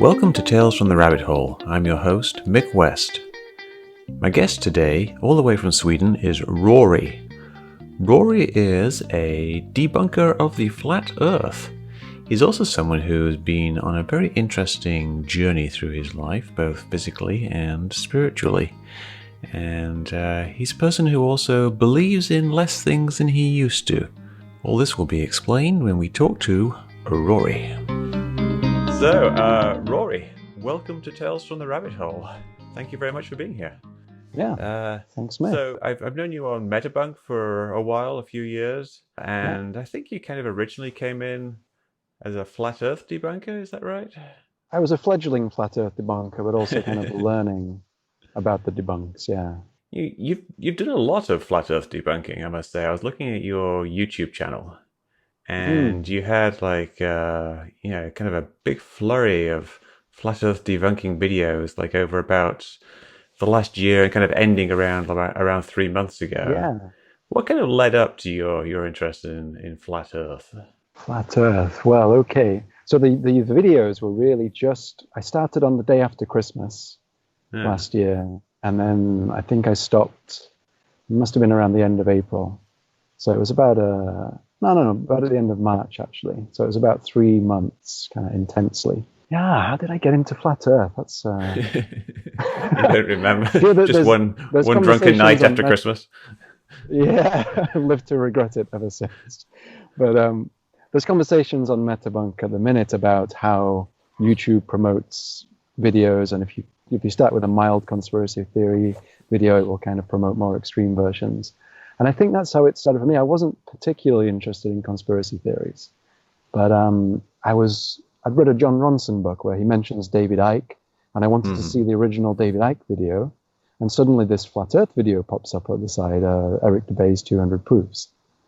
Welcome to Tales from the Rabbit Hole. I'm your host, Mick West. My guest today, all the way from Sweden, is Rory. Rory is a debunker of the flat earth. He's also someone who's been on a very interesting journey through his life, both physically and spiritually. And he's a person who also believes in less things than he used to. All this will be explained when we talk to Rory. So, Rory, welcome to Tales from the Rabbit Hole. Thank you very much for being here. Yeah, thanks, Mick. So, I've known you on Debunk for a while, a few years, and I think you kind of originally came in as a flat Earth debunker. Is that right? I was a fledgling flat Earth debunker, but also kind of learning about the debunks. Yeah. You've done a lot of flat Earth debunking, I must say. I was looking at your YouTube channel, and you had like kind of a big flurry of flat Earth debunking videos, like over about the last year, and kind of ending around 3 months ago. Yeah. What kind of led up to your interest in flat Earth? Flat Earth. Well, okay. So the videos were really just, I started on the day after Christmas last year, and then I think I stopped, it must have been around the end of April. So it was about about at the end of March, actually. So it was about 3 months, kind of intensely. Yeah, how did I get into flat Earth? That's You don't remember? Just one drunken night after Christmas. Yeah, I've lived to regret it ever since. But there's conversations on Metabunk at the minute about how YouTube promotes videos, and if you start with a mild conspiracy theory video, it will kind of promote more extreme versions. And I think that's how it started for me. I wasn't particularly interested in conspiracy theories, but I'd read a John Ronson book where he mentions David Icke, and I wanted to see the original David Icke video, and suddenly this flat Earth video pops up at the side, Eric Dubay's 200 Proofs.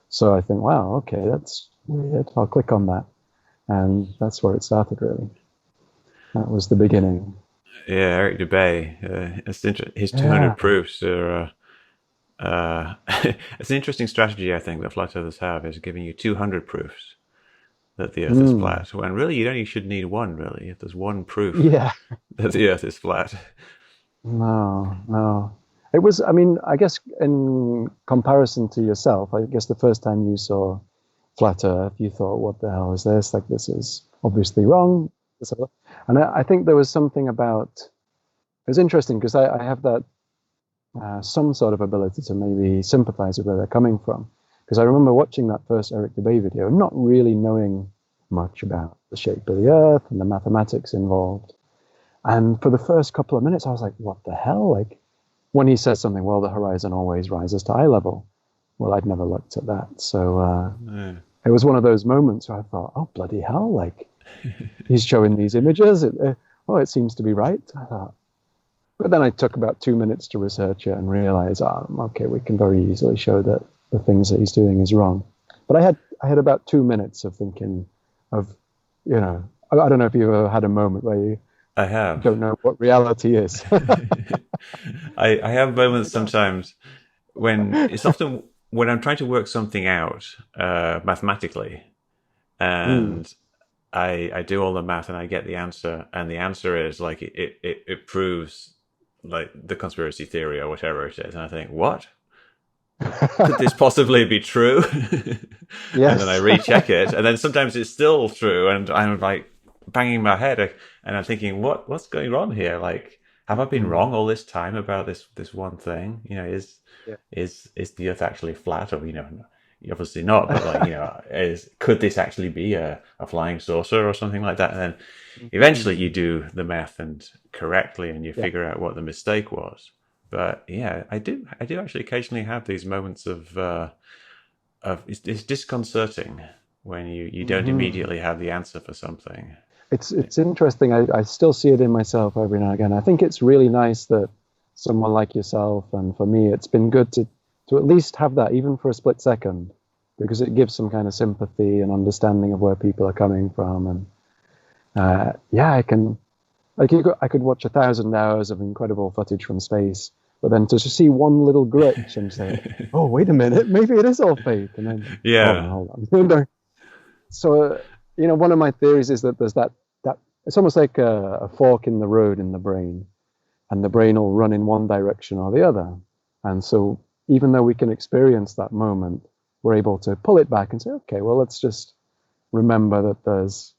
So I think, wow, okay, that's weird. I'll click on that, and that's where it started, really. That was the beginning. Yeah, Eric Dubay, his 200 proofs are... it's an interesting strategy, I think, that flat earthers have, is giving you 200 proofs that the Earth is flat, when really you only should need one, really. If there's one proof that the Earth is flat. No. It was, I guess in comparison to yourself, I guess the first time you saw flat Earth, you thought, what the hell is this? Like, this is obviously wrong. And I think there was something about, it was interesting because I have that some sort of ability to maybe sympathize with where they're coming from. Because I remember watching that first Eric Dubay video, not really knowing much about the shape of the Earth and the mathematics involved. And for the first couple of minutes, I was like, what the hell? Like, when he says something, well, the horizon always rises to eye level. Well, I'd never looked at that. So it was one of those moments where I thought, oh, bloody hell, like, he's showing these images. It seems to be right. I thought. But then I took about 2 minutes to research it and realize, okay, we can very easily show that the things that he's doing is wrong. But I had about 2 minutes of thinking of, I don't know if you've ever had a moment where you don't know what reality is. I have moments sometimes when it's often when I'm trying to work something out mathematically, and I do all the math and I get the answer, and the answer is like it proves like the conspiracy theory or whatever it is, and I think, what? Could this possibly be true? Yes. And then I recheck it, and then sometimes it's still true, and I'm like banging my head, and I'm thinking, what's going on here? Like, have I been wrong all this time about this one thing? Is the Earth actually flat, or obviously not, but like could this actually be a flying saucer or something like that? And then eventually you do the math and correctly, and you figure out what the mistake was. But yeah, I do actually occasionally have these moments of it's disconcerting when you don't immediately have the answer for something. It's interesting. I still see it in myself every now and again. I think it's really nice that someone like yourself, and for me, it's been good to at least have that, even for a split second, because it gives some kind of sympathy and understanding of where people are coming from. And I could watch 1,000 hours of incredible footage from space, but then to just see one little glitch and say, oh, wait a minute, maybe it is all fake. And then, hold on. So, one of my theories is that there's that it's almost like a fork in the road in the brain, and the brain will run in one direction or the other. And so even though we can experience that moment, we're able to pull it back and say, okay, well, let's just remember that there's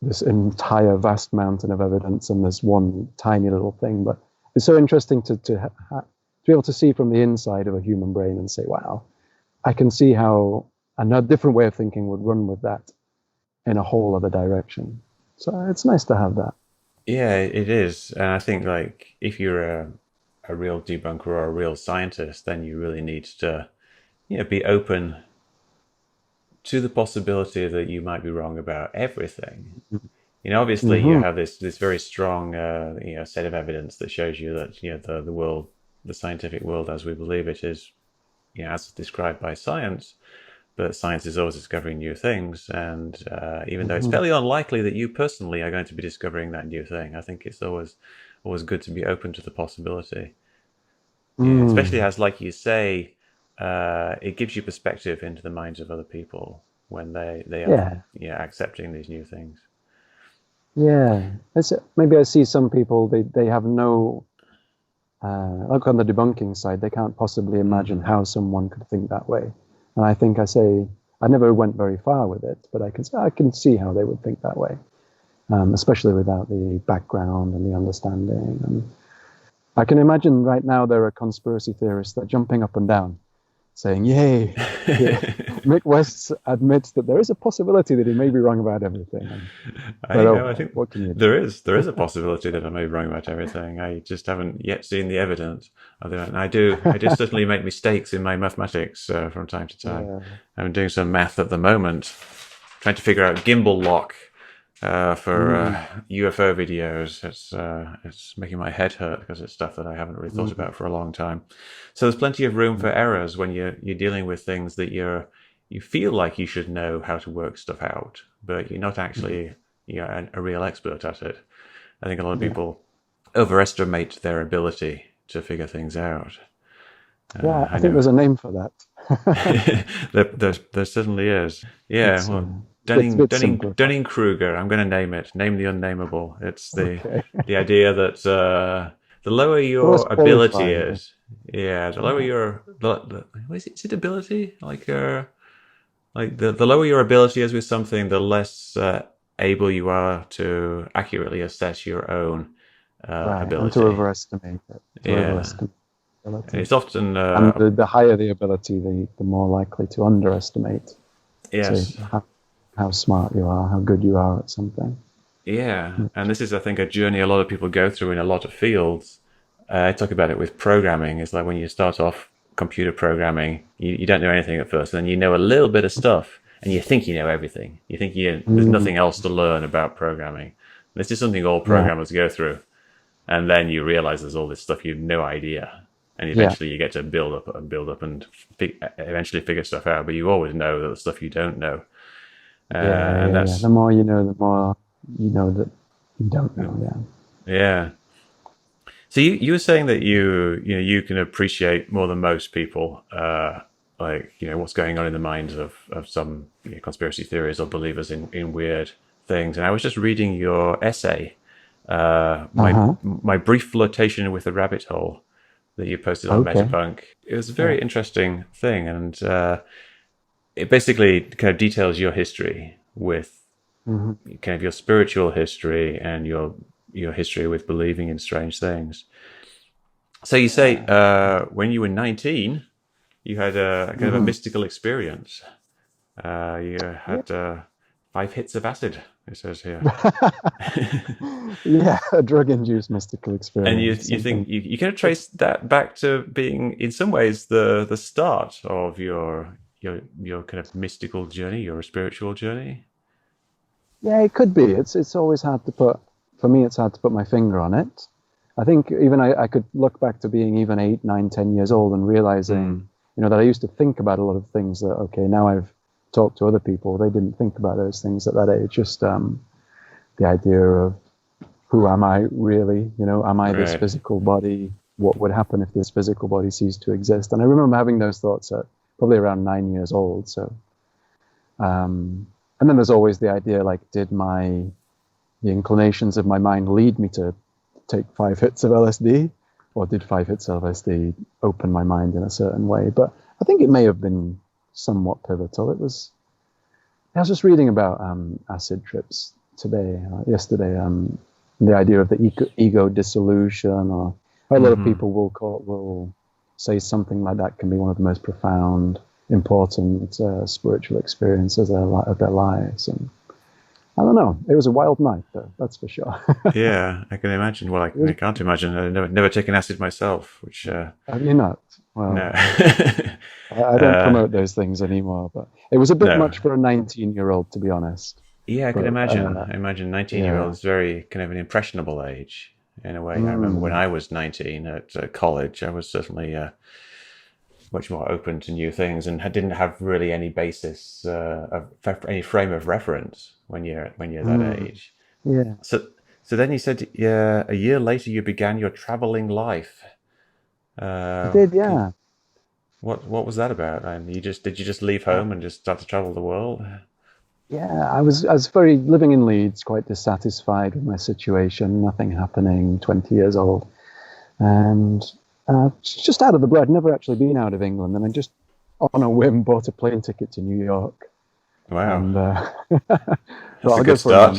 this entire vast mountain of evidence and there's one tiny little thing. But it's so interesting to be able to see from the inside of a human brain and say, wow, I can see how a different way of thinking would run with that in a whole other direction. So it's nice to have that. Yeah, it is. And I think like if you're a real debunker or a real scientist, then you really need to, be open to the possibility that you might be wrong about everything. Obviously you have this very strong, set of evidence that shows you that, the world, the scientific world as we believe it is, as described by science. But science is always discovering new things, and even though it's fairly unlikely that you personally are going to be discovering that new thing, I think it's always good to be open to the possibility. Yeah, especially as, like you say, it gives you perspective into the minds of other people when they are accepting these new things. Yeah, maybe I see some people, they have no, like on the debunking side, they can't possibly imagine how someone could think that way. And I think I never went very far with it, but I can see how they would think that way, especially without the background and the understanding. And I can imagine right now there are conspiracy theorists that are jumping up and down, saying, "Yay!" Mick West admits that there is a possibility that he may be wrong about everything. I think what can you do? There is a possibility that I may be wrong about everything. I just haven't yet seen the evidence. And I do certainly make mistakes in my mathematics from time to time. Yeah. I'm doing some math at the moment, trying to figure out gimbal lock for UFO videos. It's making my head hurt because it's stuff that I haven't really thought about for a long time. So there's plenty of room for errors when you're dealing with things that you feel like you should know how to work stuff out, but you're not actually a real expert at it. I think a lot of people overestimate their ability to figure things out. I think there's a name for that. there certainly is. Yeah, Dunning-Kruger. I'm going to name it. Name the unnameable. It's the idea that the lower your ability is, the lower your is it ability? Like the lower your ability is with something, the less able you are to accurately assess your own ability. And to overestimate it. It's often and the higher the ability, the more likely to underestimate. Yes. So how smart you are, how good you are at something. Yeah, and this is, I think, a journey a lot of people go through in a lot of fields. I talk about it with programming. It's like when you start off computer programming, you don't know anything at first, and then you know a little bit of stuff, and you think you know everything. You think there's nothing else to learn about programming. This is something all programmers go through, and then you realize there's all this stuff you have no idea. And eventually you get to build up and eventually figure stuff out. But you always know that the stuff you don't know. The more you know, the more you know that you don't know. Yeah. So you were saying that you can appreciate more than most people, what's going on in the minds of some conspiracy theories or believers in weird things. And I was just reading your essay, my brief flirtation with the rabbit hole, that you posted on Metapunk. It was a very interesting thing, and it basically kind of details your history with kind of your spiritual history and your history with believing in strange things. So you say when you were 19, you had a kind of a mystical experience. You had 5 hits of acid, it says here. A drug-induced mystical experience. And you think you kind of trace that back to being, in some ways, the start of your kind of mystical journey, your spiritual journey. Yeah, it could be. It's always hard to put. For me, it's hard to put my finger on it. I think even I could look back to being even 8, 9, 10 years old and realizing, that I used to think about a lot of things that, now I've talked to other people, they didn't think about those things at that age. Just the idea of who am I really? Am I this physical body? What would happen if this physical body ceased to exist? And I remember having those thoughts at probably around 9 years old. So, and then there's always the idea, like, did my the inclinations of my mind lead me to take 5 hits of LSD, or did 5 hits of LSD open my mind in a certain way? But I think it may have been somewhat pivotal. I was just reading about acid trips yesterday, the idea of the ego dissolution, or a lot of people will say something like that can be one of the most profound, important spiritual experiences of their lives. And I don't know, it was a wild night, though, that's for sure. Yeah, I can imagine. Well, I can't imagine. I've never taken acid myself, which... Have you not? Well, no. I don't promote those things anymore, but it was a bit No. much for a 19-year-old, to be honest. Yeah, I can imagine. I imagine 19-year-old Yeah. is very kind of an impressionable age in a way. I remember when I was 19 at college, I was certainly much more open to new things and didn't have really any basis of any frame of reference when you're that age. Yeah. So then you said a year later you began your traveling life. I did, yeah. What was that about? And did you just leave home and just start to travel the world? Yeah, I was living in Leeds, quite dissatisfied with my situation, nothing happening, 20 years old. And just out of the blue, I'd never actually been out of England, and I just, on a whim, bought a plane ticket to New York. Wow. And that's a good start.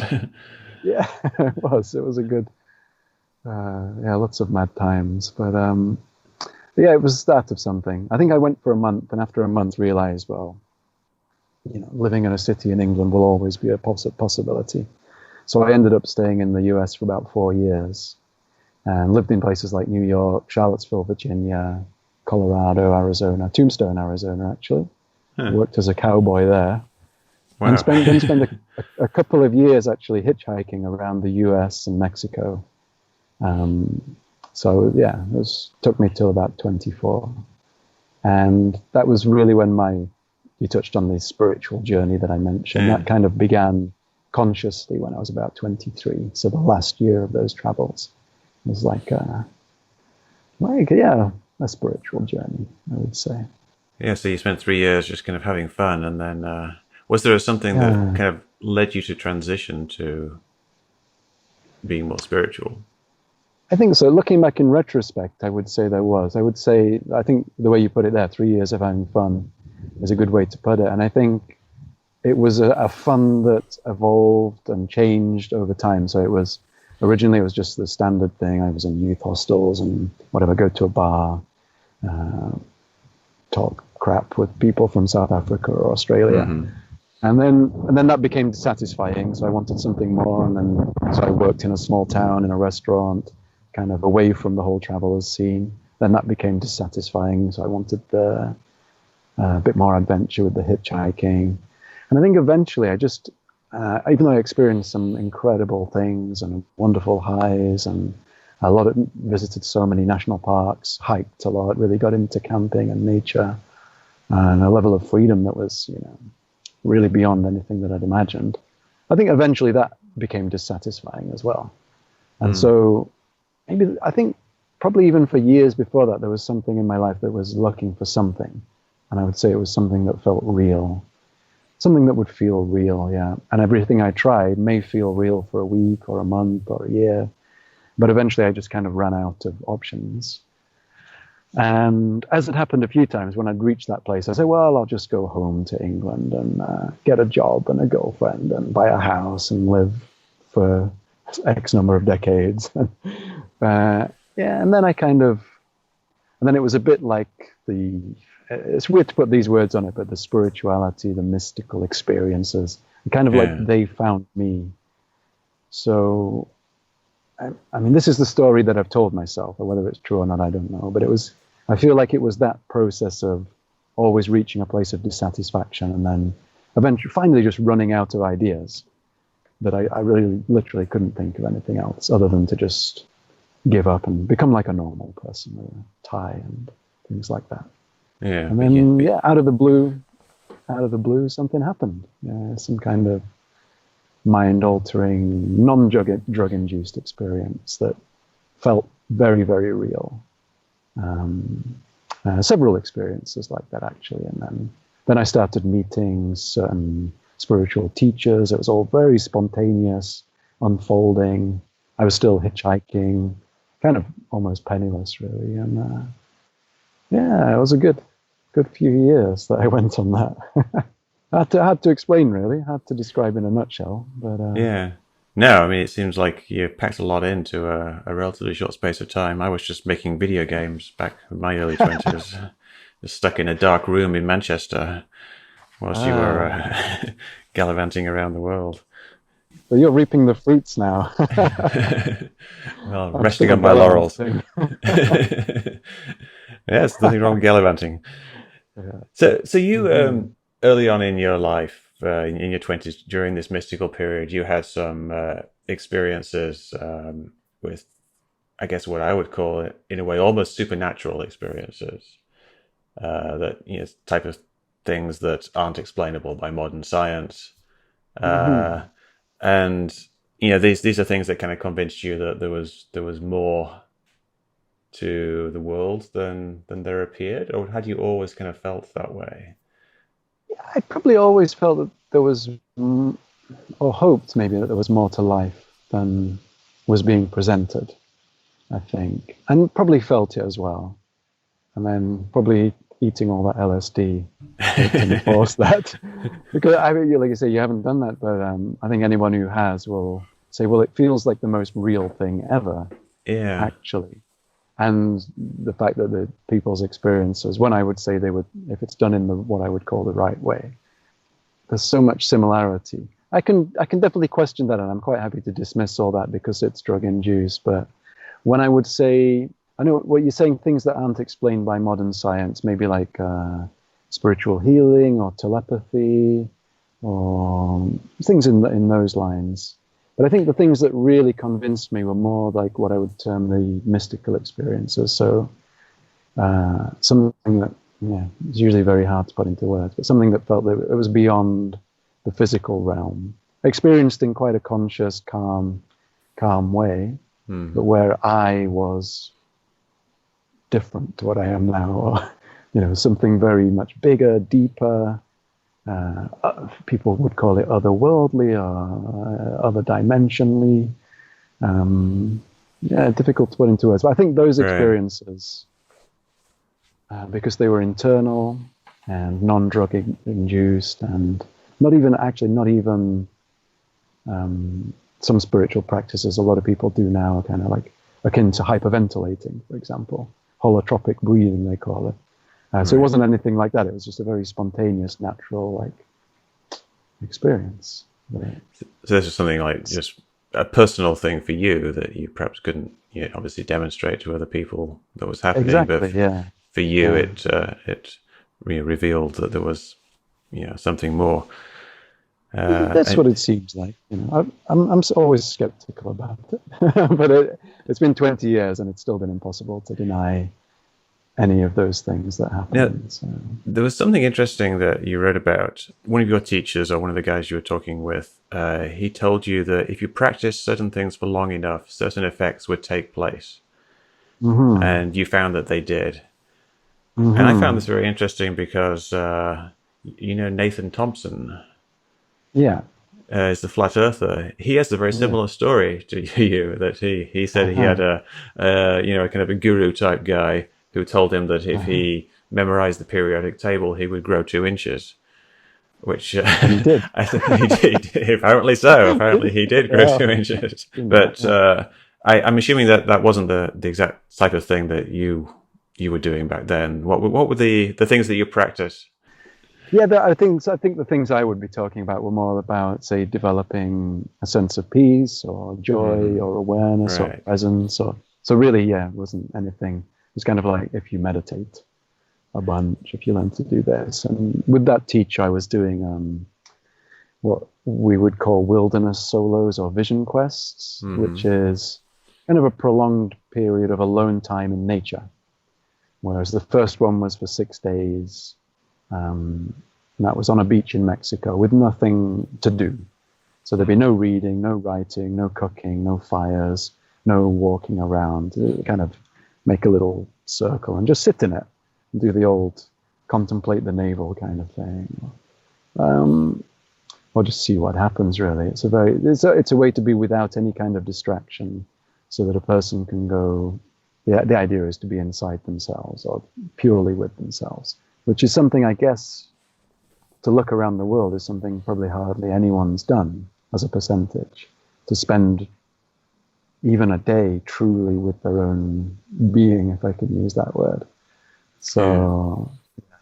Yeah, it was a good, lots of mad times. But yeah, it was the start of something. I think I went for a month, and after a month realized, well, living in a city in England will always be a possibility. So I ended up staying in the US for about 4 years and lived in places like New York, Charlottesville, Virginia, Colorado, Arizona, Tombstone, Arizona, actually. Worked as a cowboy there. Wow. And spent a couple of years actually hitchhiking around the US and Mexico. So yeah, took me till about 24. And that was really when you touched on the spiritual journey that I mentioned. That kind of began consciously when I was about 23. So the last year of those travels was like a spiritual journey, I would say. Yeah, so you spent 3 years just kind of having fun, and then was there something that kind of led you to transition to being more spiritual? I think so. Looking back in retrospect, I would say there was. I think the way you put it there, 3 years of having fun, is a good way to put it. And I think it was a fun that evolved and changed over time. So originally it was just the standard thing. I was in youth hostels and whatever, go to a bar, talk crap with people from South Africa or Australia. And then that became dissatisfying. So I wanted something more. And then so I worked in a small town in a restaurant, kind of away from the whole travelers scene. Then that became dissatisfying. So I wanted a bit more adventure with the hitchhiking. And I think eventually I just, even though I experienced some incredible things and wonderful highs and visited so many national parks, hiked a lot, really got into camping and nature and a level of freedom that was, really beyond anything that I'd imagined. I think eventually that became dissatisfying as well. And so I think probably even for years before that, there was something in my life that was looking for something. And I would say it was something that felt real, something that would feel real, yeah. And everything I tried may feel real for a week or a month or a year, but eventually I just kind of ran out of options. And as it happened a few times, when I'd reached that place, I said, well, I'll just go home to England and get a job and a girlfriend and buy a house and live for X number of decades. And then and then it was a bit like it's weird to put these words on it, but the spirituality, the mystical experiences, kind of like they found me. So, I mean, this is the story that I've told myself, or whether it's true or not, I don't know. But I feel like it was that process of always reaching a place of dissatisfaction and then eventually, finally just running out of ideas that I really literally couldn't think of anything else other than to just give up and become like a normal person with a tie and things like that. Yeah. And then, out of the blue, something happened. Yeah, some kind of mind-altering, non-drug-induced experience that felt very, very real. Several experiences like that, actually. And then I started meeting certain spiritual teachers. It was all very spontaneous, unfolding. I was still hitchhiking, kind of almost penniless, really. And yeah, it was a good few years that I went on that. I had to explain, really. I had to describe in a nutshell. But Yeah. No, I mean, it seems like you packed a lot into a relatively short space of time. I was just making video games back in my early 20s, just stuck in a dark room in Manchester whilst you were ah, gallivanting around the world. so you're reaping the fruits now. Well, I'm resting still on my laurels. gallivanting. Yes, nothing wrong with gallivanting. Yeah. So you Mhm. early on in your life, in your 20s, during this mystical period, you had some experiences with, I guess, what I would call it, in a way, almost supernatural experiences. That type of things that aren't explainable by modern science, uh, Mhm. and these are things that kind of convinced you that there was more to the world than there appeared, or had you always kind of felt that way? I probably always felt that there was, or hoped maybe that there was more to life than was being presented, I think. And probably felt it as well. And then probably eating all that LSD helped enforce that. Because I mean, like you say, you haven't done that, but I think anyone who has will say, well, it feels like the most real thing ever, Yeah, actually. And the fact that the people's experiences, when I would say they would, if it's done in the what I would call the right way, there's so much similarity. I can definitely question that, and I'm quite happy to dismiss all that because it's drug induced. But when I would say, I know what you're saying, things that aren't explained by modern science, maybe like spiritual healing or telepathy or things in those lines. But I think the things that really convinced me were more like what I would term the mystical experiences. So something that, yeah, it's usually very hard to put into words, but something that felt that it was beyond the physical realm, experienced in quite a conscious, calm way, but where I was different to what I am now, or something very much bigger, deeper. People would call it otherworldly or other dimensionally. Yeah, difficult to put into words. But I think those right. experiences, because they were internal and non-drug induced, and not even some spiritual practices a lot of people do now are kind of like akin to hyperventilating, for example, holotropic breathing they call it. So it Right. wasn't anything like that. It was just a very spontaneous, natural experience. Right. So this is something like just a personal thing for you that you perhaps couldn't, obviously demonstrate to other people that was happening, but Exactly. Yeah. for you, Yeah. it revealed that there was, something more. That's And what it seems like. I'm always skeptical about it, but it's been 20 years and it's still been impossible to deny any of those things that now, happen. So. there was something interesting that you wrote about. One of your teachers, or one of the guys you were talking with, he told you that if you practice certain things for long enough, certain effects would take place, Hmm. and you found that they did. And I found this Hmm. very interesting because, Nathan Thompson Yeah. is the flat earther. He has a very Yeah. similar story to you. That he said he had Uh-huh. a kind of a guru type guy who told him that if Uh-huh. he memorized the periodic table, he would grow 2 inches. Which And he did. I think he did. Apparently so. Apparently he did grow Yeah. 2 inches. You know, But yeah. I'm assuming that that wasn't the exact type of thing that you were doing back then. What were the things that you practiced? Yeah, I think the things I would be talking about were more about, say, developing a sense of peace or joy or awareness or Right. presence. Or so really, yeah, it wasn't anything. It was kind of like if you meditate a bunch, if you learn to do this. And with that teacher, I was doing what we would call wilderness solos or vision quests, which is kind of a prolonged period of alone time in nature. Whereas the first one was for 6 days. And that was on a beach in Mexico with nothing to do. So there'd be no reading, no writing, no cooking, no fires, no walking around. Kind of make a little circle and just sit in it and do the old contemplate the navel kind of thing. Or or just see what happens. Really, it's a way to be without any kind of distraction, so that a person can go. The idea is to be inside themselves or purely with themselves, which is something, I guess, to look around the world is something probably hardly anyone's done as a percentage, to spend even a day truly with their own being, if I can use that word. So,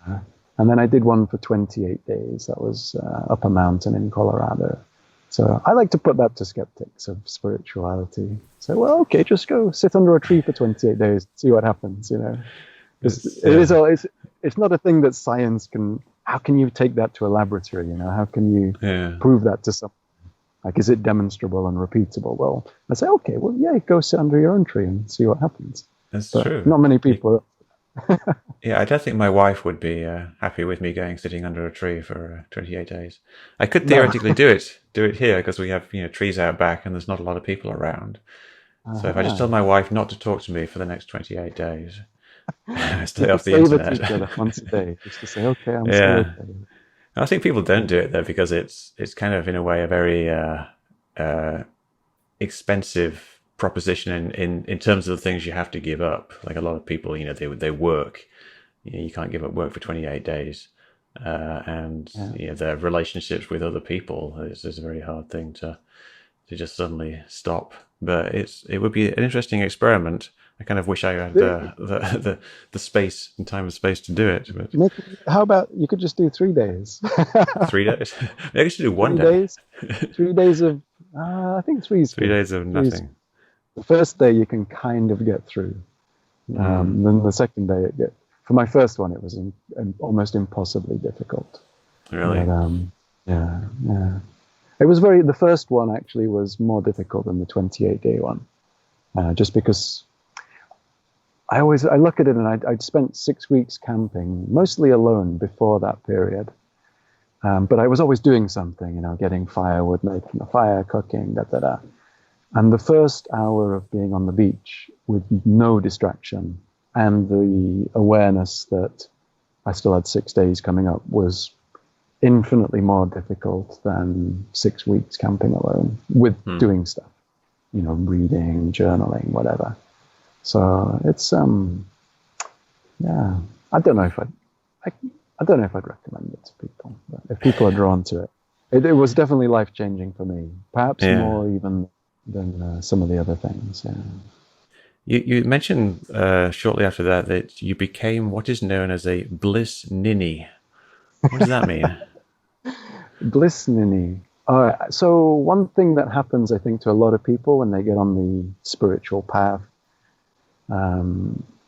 yeah. And then I did one for 28 days. That was up a mountain in Colorado. So I like to put that to skeptics of spirituality. So, well, okay, just go sit under a tree for 28 days, see what happens, you know. It's not a thing that science can, how can you take that to a laboratory, you know? How can you prove that to someone? Like, is it demonstrable and repeatable? Well, I say, okay, well, yeah, go sit under your own tree and see what happens. That's true. Not many people Yeah, I don't think my wife would be happy with me sitting under a tree for 28 days. I could theoretically do it here because we have trees out back and there's not a lot of people around. So if I just tell my wife not to talk to me for the next 28 days, stay off the internet. Each other once a day, just to say, okay, I'm sorry. I think people don't do it though because it's kind of in a way a very expensive proposition in terms of the things you have to give up. Like a lot of people, they work. You can't give up work for 28 days, and their relationships with other people is a very hard thing to just suddenly stop. But it would be an interesting experiment. I kind of wish I had the space and time and space to do it. But how about you could just do 3 days? 3 days? Maybe I should do 1 day. 3 days? 3 days of, I think 3 is 3 days of nothing. The first day you can kind of get through. Then the second day, for my first one, it was almost impossibly difficult. Really? But, yeah. It was the first one actually was more difficult than the 28-day one. Just because I look at it and I'd spent 6 weeks camping, mostly alone before that period. But I was always doing something, getting firewood, making a fire, cooking, And the first hour of being on the beach with no distraction and the awareness that I still had 6 days coming up was infinitely more difficult than 6 weeks camping alone with doing stuff, reading, journaling, whatever. So it's, I don't know if I'd recommend it to people, but if people are drawn to it, it was definitely life-changing for me, perhaps more even than some of the other things. Yeah. You mentioned shortly after that you became what is known as a bliss ninny. What does that mean? Bliss ninny. So one thing that happens, I think, to a lot of people when they get on the spiritual path,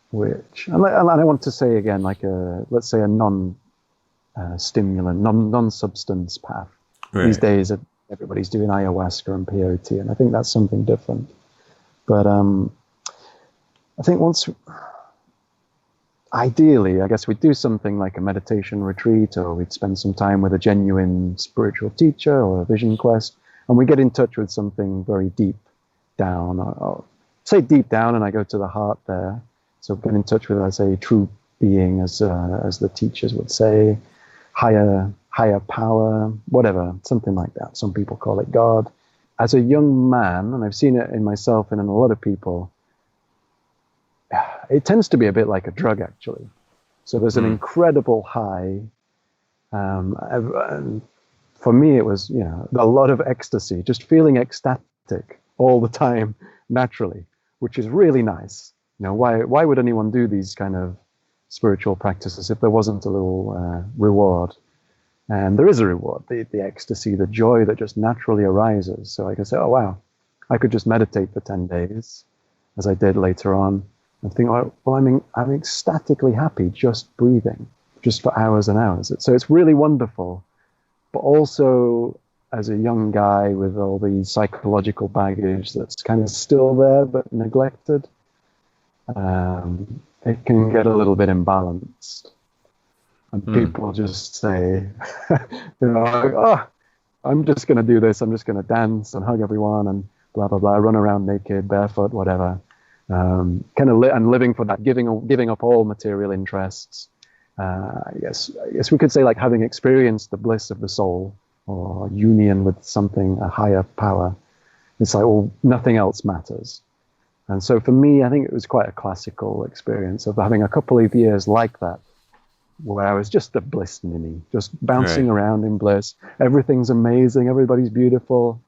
which, and I want to say again, like let's say a non-stimulant, non-substance path. Right. These days, everybody's doing ayahuasca and peyote, and I think that's something different. But I think ideally, I guess we'd do something like a meditation retreat, or we'd spend some time with a genuine spiritual teacher or a vision quest, and we get in touch with something very deep down, or say deep down, and I go to the heart there. So get in touch with, I say, true being, as the teachers would say, higher power, whatever, something like that. Some people call it God. As a young man, and I've seen it in myself and in a lot of people, it tends to be a bit like a drug, actually. So there's an incredible high. And for me, it was, a lot of ecstasy, just feeling ecstatic all the time, naturally, which is really nice. Why would anyone do these kind of spiritual practices if there wasn't a little reward? And there is a reward, the ecstasy, the joy that just naturally arises. So I can say, oh, wow, I could just meditate for 10 days, as I did later on, and think, oh, well, I'm ecstatically happy just breathing, just for hours and hours. So it's really wonderful. But also, as a young guy with all the psychological baggage that's kind of still there but neglected, it can get a little bit imbalanced. And people just say, oh, I'm just going to do this. I'm just going to dance and hug everyone and blah, blah, blah, run around naked, barefoot, whatever. Kind of and living for that, giving up all material interests. I guess we could say, like, having experienced the bliss of the soul or union with something, a higher power. It's like, well, nothing else matters. And so for me, I think it was quite a classical experience of having a couple of years like that, where I was just a bliss ninny, just bouncing Right. around in bliss. Everything's amazing. Everybody's beautiful.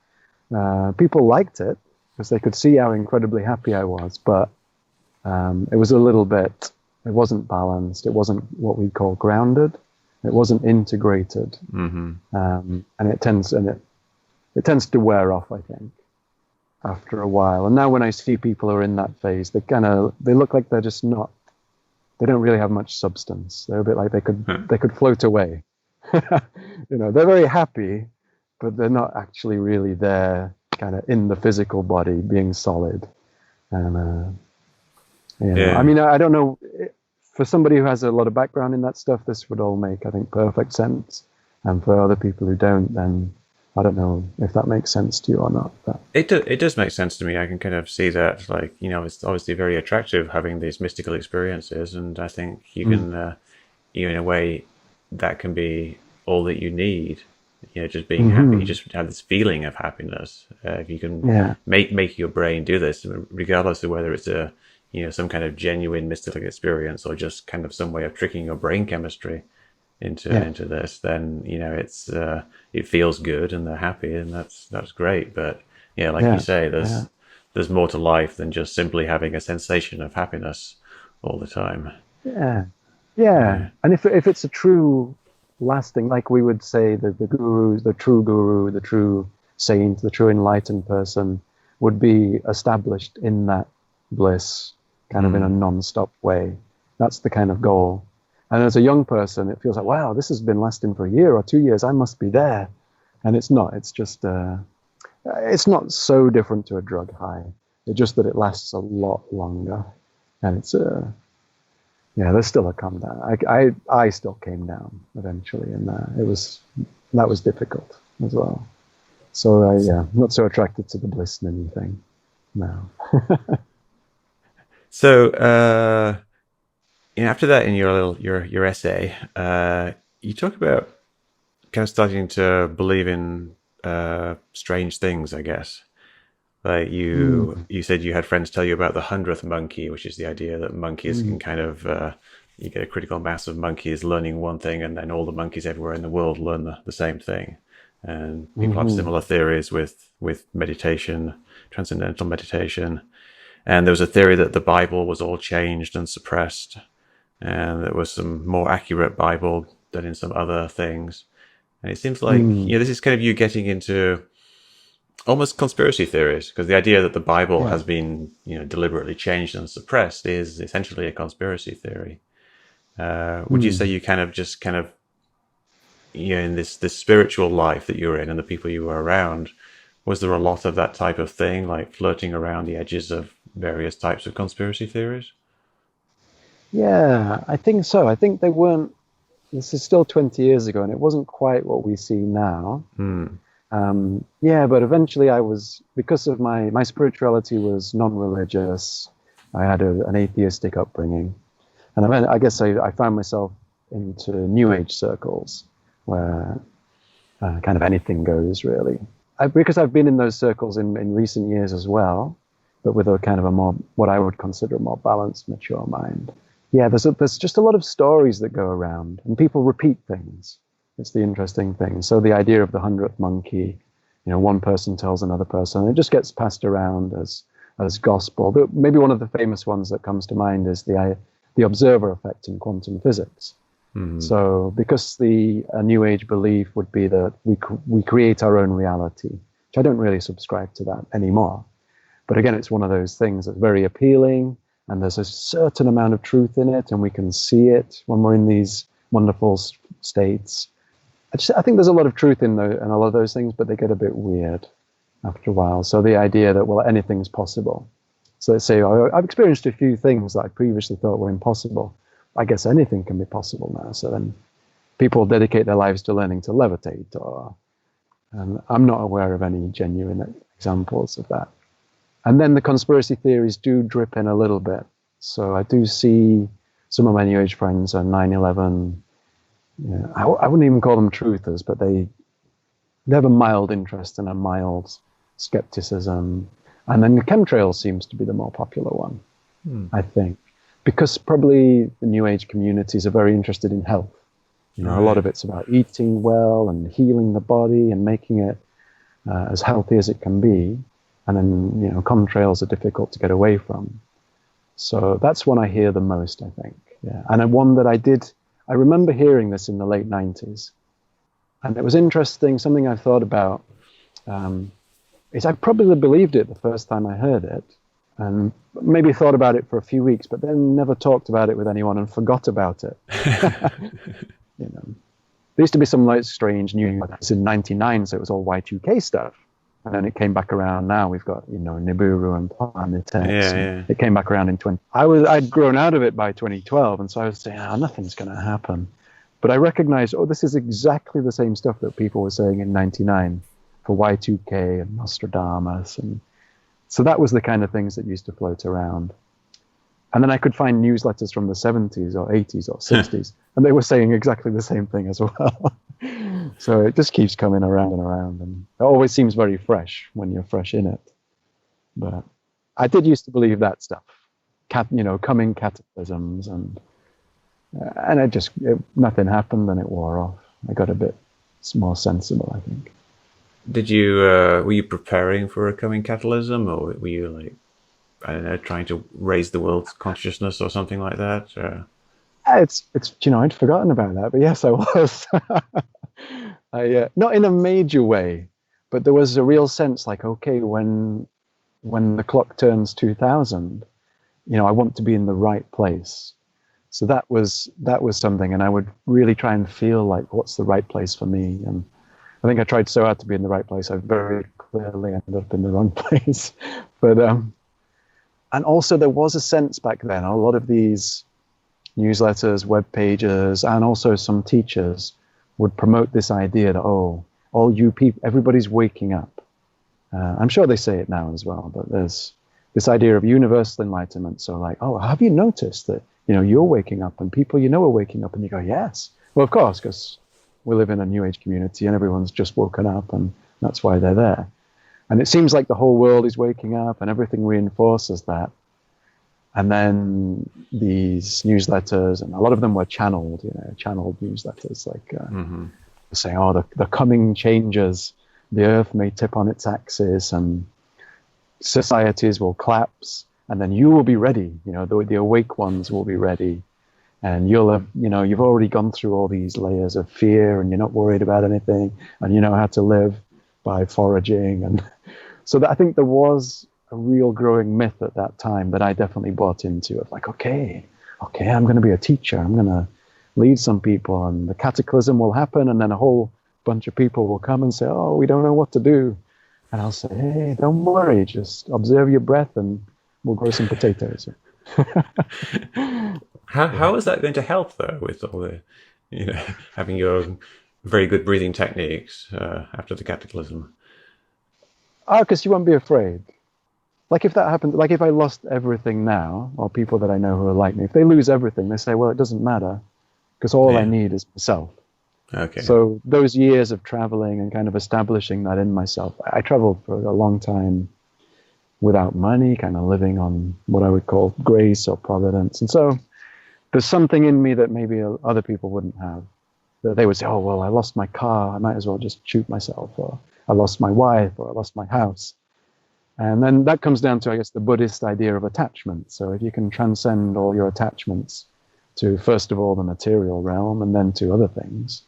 People liked it because they could see how incredibly happy I was, but it was a little bit, it wasn't balanced. It wasn't what we call grounded. It wasn't integrated. Mm-hmm. And it tends to wear off, I think, after a while. And now when I see people who are in that phase, they look like they're just not, they don't really have much substance. They're a bit like they could float away. They're very happy, but they're not actually really there, kind of in the physical body, being solid. And Yeah. I mean, I don't know. For somebody who has a lot of background in that stuff, this would all make, I think, perfect sense. And for other people who don't, then I don't know if that makes sense to you or not. But It does make sense to me. I can kind of see that, like, it's obviously very attractive having these mystical experiences, and I think you can, in a way, that can be all that you need. Just being happy, you just have this feeling of happiness. If you can yeah, make your brain do this, regardless of whether it's some kind of genuine mystical experience or just kind of some way of tricking your brain chemistry into this, then it feels good and they're happy, and that's great. But yeah, like you yeah, say, yeah, there's more to life than just simply having a sensation of happiness all the time. yeah, yeah. Yeah. And if it's a true lasting, like we would say that the guru, the true saint, the true enlightened person would be established in that bliss, kind of in a non-stop way. That's the kind of goal. And as a young person, it feels like, wow, this has been lasting for a year or 2 years. I must be there. And it's not. It's just, it's not so different to a drug high. It's just that it lasts a lot longer. And it's, there's still a come down. I still came down eventually. And that was difficult as well. So, not so attracted to the bliss ninny thing now. So after that, in your essay, you talk about kind of starting to believe in strange things, I guess. Like you said you had friends tell you about the 100th monkey, which is the idea that monkeys can kind of you get a critical mass of monkeys learning one thing, and then all the monkeys everywhere in the world learn the same thing. And people have similar theories with meditation, transcendental meditation. And there was a theory that the Bible was all changed and suppressed, and there was some more accurate Bible than in some other things. And it seems like this is kind of you getting into almost conspiracy theories, because the idea that the Bible Yeah. has been deliberately changed and suppressed is essentially a conspiracy theory. Would you say you kind of in this spiritual life that you were in and the people you were around, was there a lot of that type of thing, like flirting around the edges of various types of conspiracy theories? Yeah, I think so. I think they weren't, this is still 20 years ago, and it wasn't quite what we see now. But eventually because of my spirituality was non-religious. I had an atheistic upbringing. And I guess I found myself into New Age circles where kind of anything goes, really. Because I've been in those circles in recent years as well, but with a kind of a more, what I would consider a more balanced, mature mind. Yeah, there's just a lot of stories that go around, and people repeat things. It's the interesting thing. So the idea of the 100th monkey, one person tells another person, and it just gets passed around as gospel. But maybe one of the famous ones that comes to mind is the observer effect in quantum physics. So because a New Age belief would be that we create our own reality, which I don't really subscribe to that anymore. But again, it's one of those things that's very appealing, and there's a certain amount of truth in it, and we can see it when we're in these wonderful states. I think there's a lot of truth in a lot of those things, but they get a bit weird after a while. So the idea that, well, anything's possible. So let's say I've experienced a few things that I previously thought were impossible. I guess anything can be possible now. So then people dedicate their lives to learning to levitate, and I'm not aware of any genuine examples of that. And then the conspiracy theories do drip in a little bit. So I do see some of my New Age friends on 9/11. I wouldn't even call them truthers, but they have a mild interest and a mild skepticism. And then the chemtrails seems to be the more popular one, I think, because probably the New Age communities are very interested in health. You know, a lot of it's about eating well and healing the body and making it as healthy as it can be. And then, you know, chemtrails are difficult to get away from. So that's one I hear the most, I think. Yeah. And one that I remember hearing this in the late 90s. And it was interesting, something I thought about is I probably believed it the first time I heard it, and maybe thought about it for a few weeks, but then never talked about it with anyone and forgot about it. You know, there used to be some like strange news in '99, so it was all Y2K stuff, and then it came back around. Now we've got, you know, Nibiru and Planet X. Yeah. It came back around in 20. I'd grown out of it by 2012, and so I was saying, nothing's going to happen. But I recognized, this is exactly the same stuff that people were saying in '99 for Y2K and Nostradamus, and so that was the kind of things that used to float around. And then I could find newsletters from the 70s or 80s or 60s, and they were saying exactly the same thing as well. So it just keeps coming around and around, and it always seems very fresh when you're fresh in it. But I did used to believe that stuff, coming cataclysms, and nothing happened, and it wore off. I got a bit more sensible, I think. Were you preparing for a coming catalysm, or were you like, I don't know, trying to raise the world's consciousness or something like that? It's I'd forgotten about that, but yes, I was. Not in a major way, but there was a real sense like, okay, when the clock turns 2000, I want to be in the right place. So that was something, and I would really try and feel like, what's the right place for me? And I think I tried so hard to be in the right place. I very clearly ended up in the wrong place. But and also there was a sense back then, a lot of these newsletters, web pages, and also some teachers would promote this idea that, all you people, everybody's waking up. I'm sure they say it now as well, but there's this idea of universal enlightenment. So like, have you noticed that, you're waking up and people are waking up? And you go, yes. Well, of course, because we live in a New Age community and everyone's just woken up, and that's why they're there. And it seems like the whole world is waking up and everything reinforces that. And then these newsletters, and a lot of them were channeled newsletters, like saying, the coming changes, the earth may tip on its axis and societies will collapse, and then you will be ready, the awake ones will be ready. And you'll have, you've already gone through all these layers of fear, and you're not worried about anything, and you know how to live by foraging. And so I think there was a real growing myth at that time that I definitely bought into, of like, okay, I'm going to be a teacher. I'm going to lead some people, and the cataclysm will happen, and then a whole bunch of people will come and say, we don't know what to do. And I'll say, hey, don't worry, just observe your breath and we'll grow some potatoes. How is that going to help, though, with all the, having your very good breathing techniques after the cataclysm? Because you won't be afraid. Like if that happened, like if I lost everything now, or people that I know who are like me, if they lose everything, they say, well, it doesn't matter, because all I need is myself. Okay. So those years of traveling and kind of establishing that in myself, I traveled for a long time without money, kind of living on what I would call grace or providence. And so there's something in me that maybe other people wouldn't have. That they would say, well, I lost my car, I might as well just shoot myself, or I lost my wife, or I lost my house. And then that comes down to, I guess, the Buddhist idea of attachment. So if you can transcend all your attachments to, first of all, the material realm, and then to other things,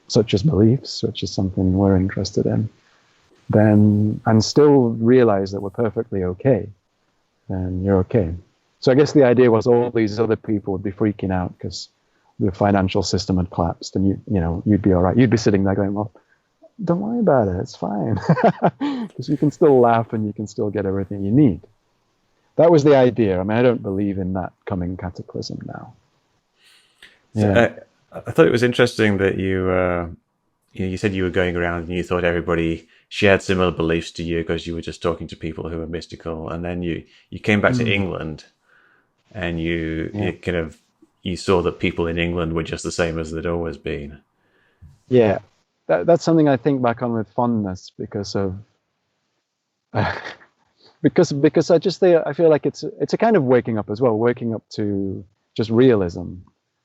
such as beliefs, which is something we're interested in, then, and still realize that we're perfectly okay, then you're okay. So I guess the idea was all these other people would be freaking out because the financial system had collapsed, and you'd be all right. You'd be sitting there going, well, don't worry about it, it's fine. Because you can still laugh and you can still get everything you need. That was the idea. I mean, I don't believe in that coming cataclysm now. Yeah. So, I thought it was interesting that you said you were going around and you thought everybody shared similar beliefs to you because you were just talking to people who were mystical, and then you came back to England, and you saw that people in England were just the same as they'd always been. Yeah, that's something I think back on with fondness because of because I feel like it's a kind of waking up as well, waking up to just realism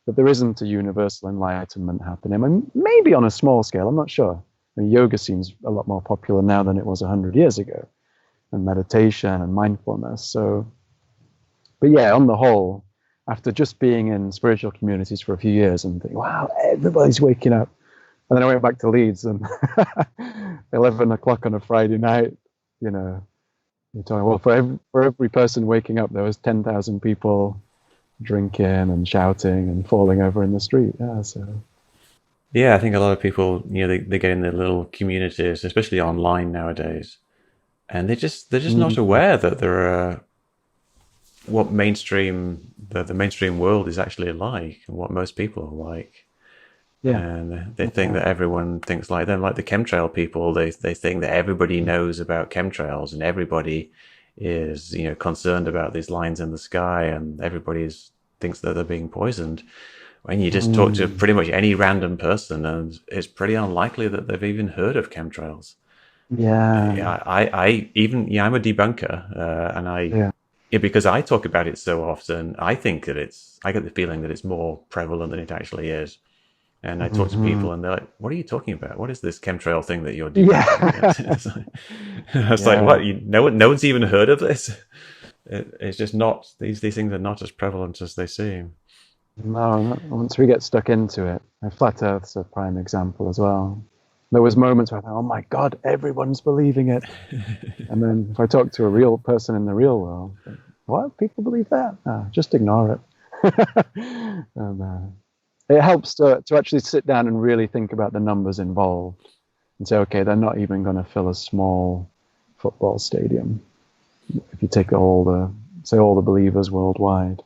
that there isn't a universal enlightenment happening, and maybe on a small scale. I'm not sure. I mean, yoga seems a lot more popular now than it was 100 years ago, and meditation and mindfulness. So, but yeah, on the whole, after just being in spiritual communities for a few years and thinking, wow, everybody's waking up. And then I went back to Leeds and 11 o'clock on a Friday night, you know, you're talking, well, for every person waking up, there was 10,000 people drinking and shouting and falling over in the street. Yeah, so. Yeah, I think a lot of people, they get in their little communities, especially online nowadays, and they're just not aware that there are what the mainstream world is actually like and what most people are like. Yeah. And they think that everyone thinks like them, like the chemtrail people. They think that everybody knows about chemtrails and everybody is concerned about these lines in the sky, and everybody thinks that they're being poisoned. When you just talk to pretty much any random person, and it's pretty unlikely that they've even heard of chemtrails. Yeah. I'm a debunker, and because I talk about it so often, I get the feeling that it's more prevalent than it actually is. And I talk to people, and they're like, "What are you talking about? What is this chemtrail thing that you're doing?" Yeah. It's like, what? No one's even heard of this. It's just not. These things are not as prevalent as they seem. No, once we get stuck into it, Flat Earth's a prime example as well. There was moments where I thought, oh my God, everyone's believing it. And then if I talk to a real person in the real world, what? People believe that? Just ignore it. And, it helps to actually sit down and really think about the numbers involved and say, okay, they're not even going to fill a small football stadium. If you take all the believers worldwide,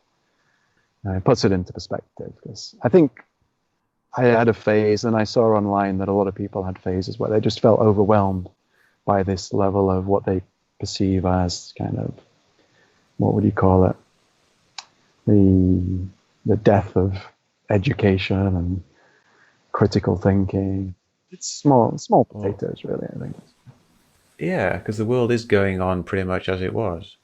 it puts it into perspective. Because I think I had a phase, and I saw online that a lot of people had phases where they just felt overwhelmed by this level of what they perceive as kind of, what would you call it? The death of education and critical thinking. It's small potatoes, really, I think. Yeah, because the world is going on pretty much as it was.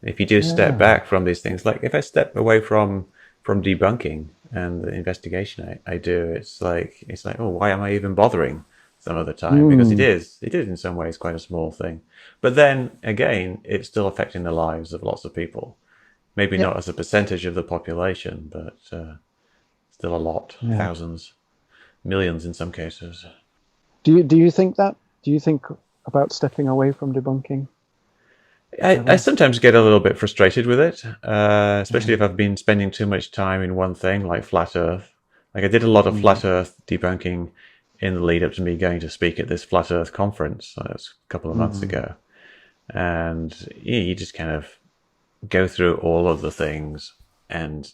If you do step back from these things, like if I step away from debunking and the investigation I do, it's like, oh, why am I even bothering some of the time? Because it is in some ways quite a small thing. But then again, it's still affecting the lives of lots of people. Maybe not as a percentage of the population, but still a lot, thousands, millions in some cases. Do you think that? Do you think about stepping away from debunking? I sometimes get a little bit frustrated with it, especially if I've been spending too much time in one thing, like flat Earth. Like I did a lot of flat Earth debunking in the lead up to me going to speak at this flat Earth conference. That was a couple of months ago, and you just kind of go through all of the things, and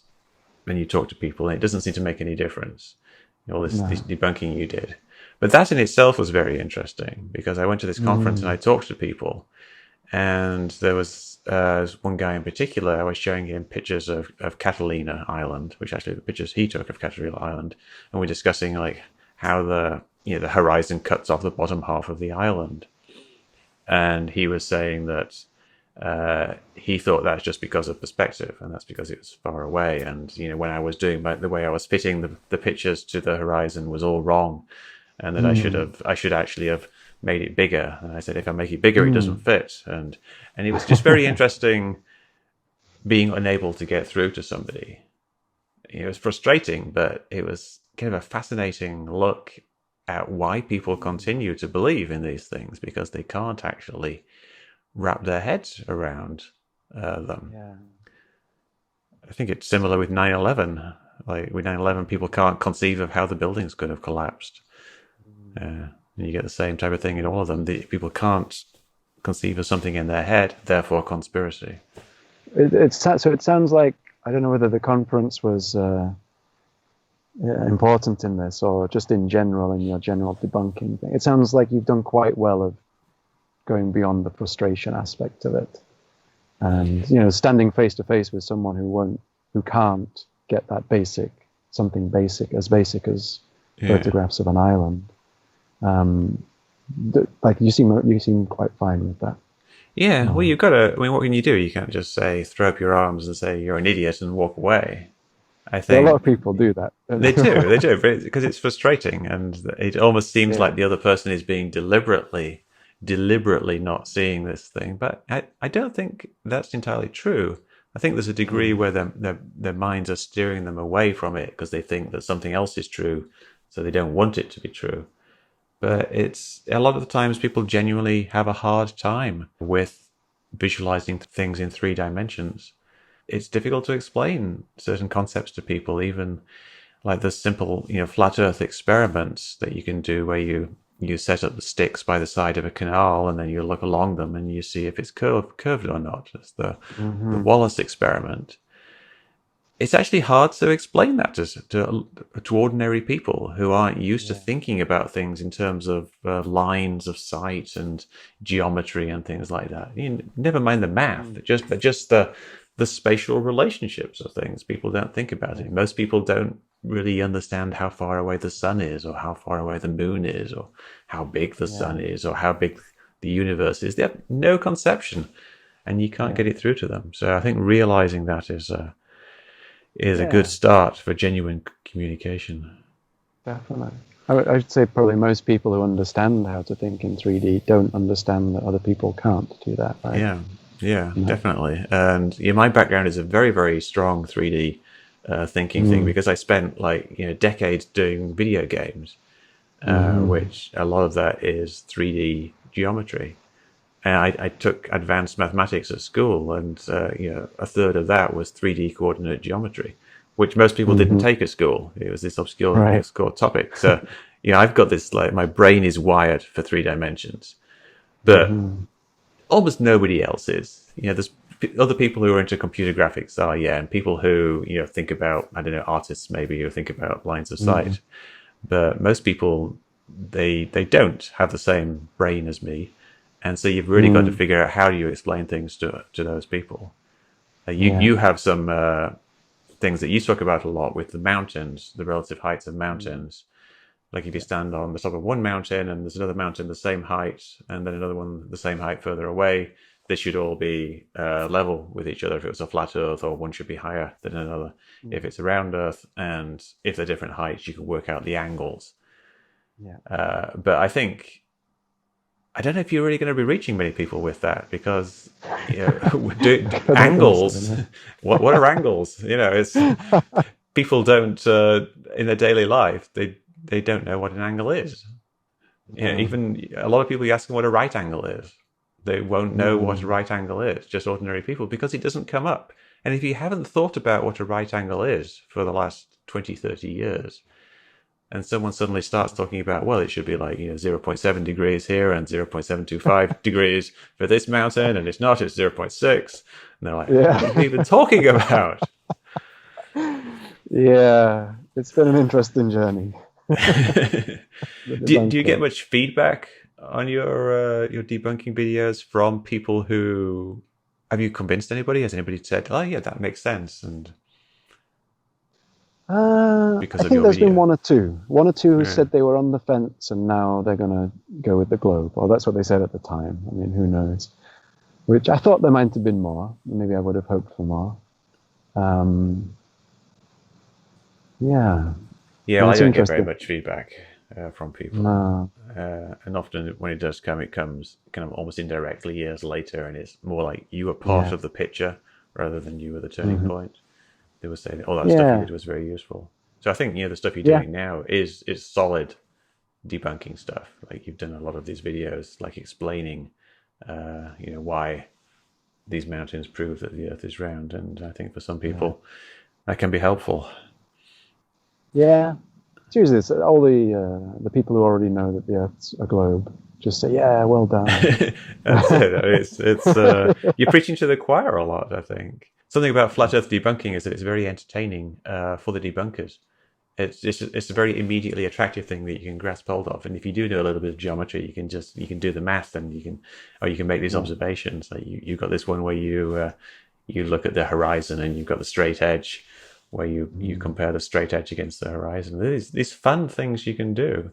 when you talk to people, and it doesn't seem to make any difference. All this debunking you did. But that in itself was very interesting, because I went to this conference and I talked to people, and there was one guy in particular. I was showing him pictures of Catalina Island, which actually the pictures he took of Catalina Island, and we're discussing like how the horizon cuts off the bottom half of the island, and he was saying that he thought that's just because of perspective, and that's because it was far away. And when I was doing the way I was fitting the pictures to the horizon was all wrong, and that I should actually have made it bigger. And I said, if I make it bigger, it doesn't fit. And it was just very interesting being unable to get through to somebody. It was frustrating, but it was kind of a fascinating look at why people continue to believe in these things, because they can't actually wrap their heads around them. Yeah. I think it's similar with 9/11. Like with 9/11, people can't conceive of how the buildings could have collapsed. And you get the same type of thing in all of them. People can't conceive of something in their head, therefore conspiracy. So it sounds like, I don't know whether the conference was important in this, or just in general in your general debunking thing. It sounds like you've done quite well of going beyond the frustration aspect of it, and standing face to face with someone who can't get that something basic as photographs of an island, Like you seem quite fine with that. Yeah, well, you've got to. I mean, what can you do? You can't just say throw up your arms and say you're an idiot and walk away. I Well, a lot of think people do that. they do, because it's frustrating, and it almost seems Yeah. like the other person is being deliberately not seeing this thing. But I don't think that's entirely true. I think there's a degree where their minds are steering them away from it because they think that something else is true, so they don't want it to be true. But it's a lot of the times people genuinely have a hard time with visualizing things in 3 dimensions. It's difficult to explain certain concepts to people, even like the simple, flat Earth experiments that you can do where you set up the sticks by the side of a canal and then you look along them and you see if it's curved or not. It's the Wallace experiment. It's actually hard to explain that to ordinary people who aren't used to thinking about things in terms of lines of sight and geometry and things like that. Never mind the math, just the spatial relationships of things. People don't think about it. Most people don't really understand how far away the sun is, or how far away the moon is, or how big the sun is, or how big the universe is. They have no conception, and you can't get it through to them. So I think realizing that is a good start for genuine communication. Definitely. I'd say probably most people who understand how to think in 3D don't understand that other people can't do that, right? Yeah, definitely. And my background is a very, very strong 3D thinking thing, because I spent decades doing video games, which a lot of that is 3D geometry. And I took advanced mathematics at school, and a third of that was 3D coordinate geometry, which most people didn't take at school. It was this obscure topic. So, I've got this, my brain is wired for 3 dimensions, but almost nobody else is. There's other people who are into computer graphics and people who think about, I don't know, artists maybe, who think about lines of sight, but most people they don't have the same brain as me. And so you've really got to figure out how do you explain things to those people. You have some things that you talk about a lot with the mountains, the relative heights of mountains. Like if you stand on the top of one mountain and there's another mountain the same height, and then another one the same height further away, they should all be level with each other if it was a flat Earth, or one should be higher than another if it's a round Earth. And if they're different heights, you can work out the angles. But I don't know if you're really going to be reaching many people with that, because angles. What are angles? It's people don't in their daily life they don't know what an angle is. Even a lot of people, you ask them what a right angle is, they won't know what a right angle is. Just ordinary people, because it doesn't come up. And if you haven't thought about what a right angle is for the last 20, 30 years, and someone suddenly starts talking about, well, it should be like 0.7 degrees here and 0.725 degrees for this mountain, and it's not, it's 0.6. And they're like, what are you even talking about? Yeah, it's been an interesting journey. Do you get much feedback on your debunking videos from people who... Have you convinced anybody? Has anybody said, oh yeah, that makes sense? And I think there's been one or two who said they were on the fence and now they're going to go with the globe, or that's what they said at the time. I mean, who knows? Which I thought there might have been more. Maybe I would have hoped for more. Yeah, I don't get very much feedback from people. No. And often when it does come, it comes kind of almost indirectly years later, and it's more like you were part of the picture rather than you were the turning point. They were saying, oh, that stuff you did was very useful. So I think, the stuff you're doing now is solid debunking stuff. Like you've done a lot of these videos, like explaining, why these mountains prove that the Earth is round. And I think for some people that can be helpful. Yeah. It's usually all the people who already know that the Earth's a globe just say, yeah, well done. That's it. It's you're preaching to the choir a lot, I think. Something about flat Earth debunking is that it's very entertaining for the debunkers. It's a very immediately attractive thing that you can grasp hold of, and if you do know a little bit of geometry, you can do the math, and you can make these observations. Like you've got this one where you look at the horizon, and you've got the straight edge, where you compare the straight edge against the horizon. These fun things you can do,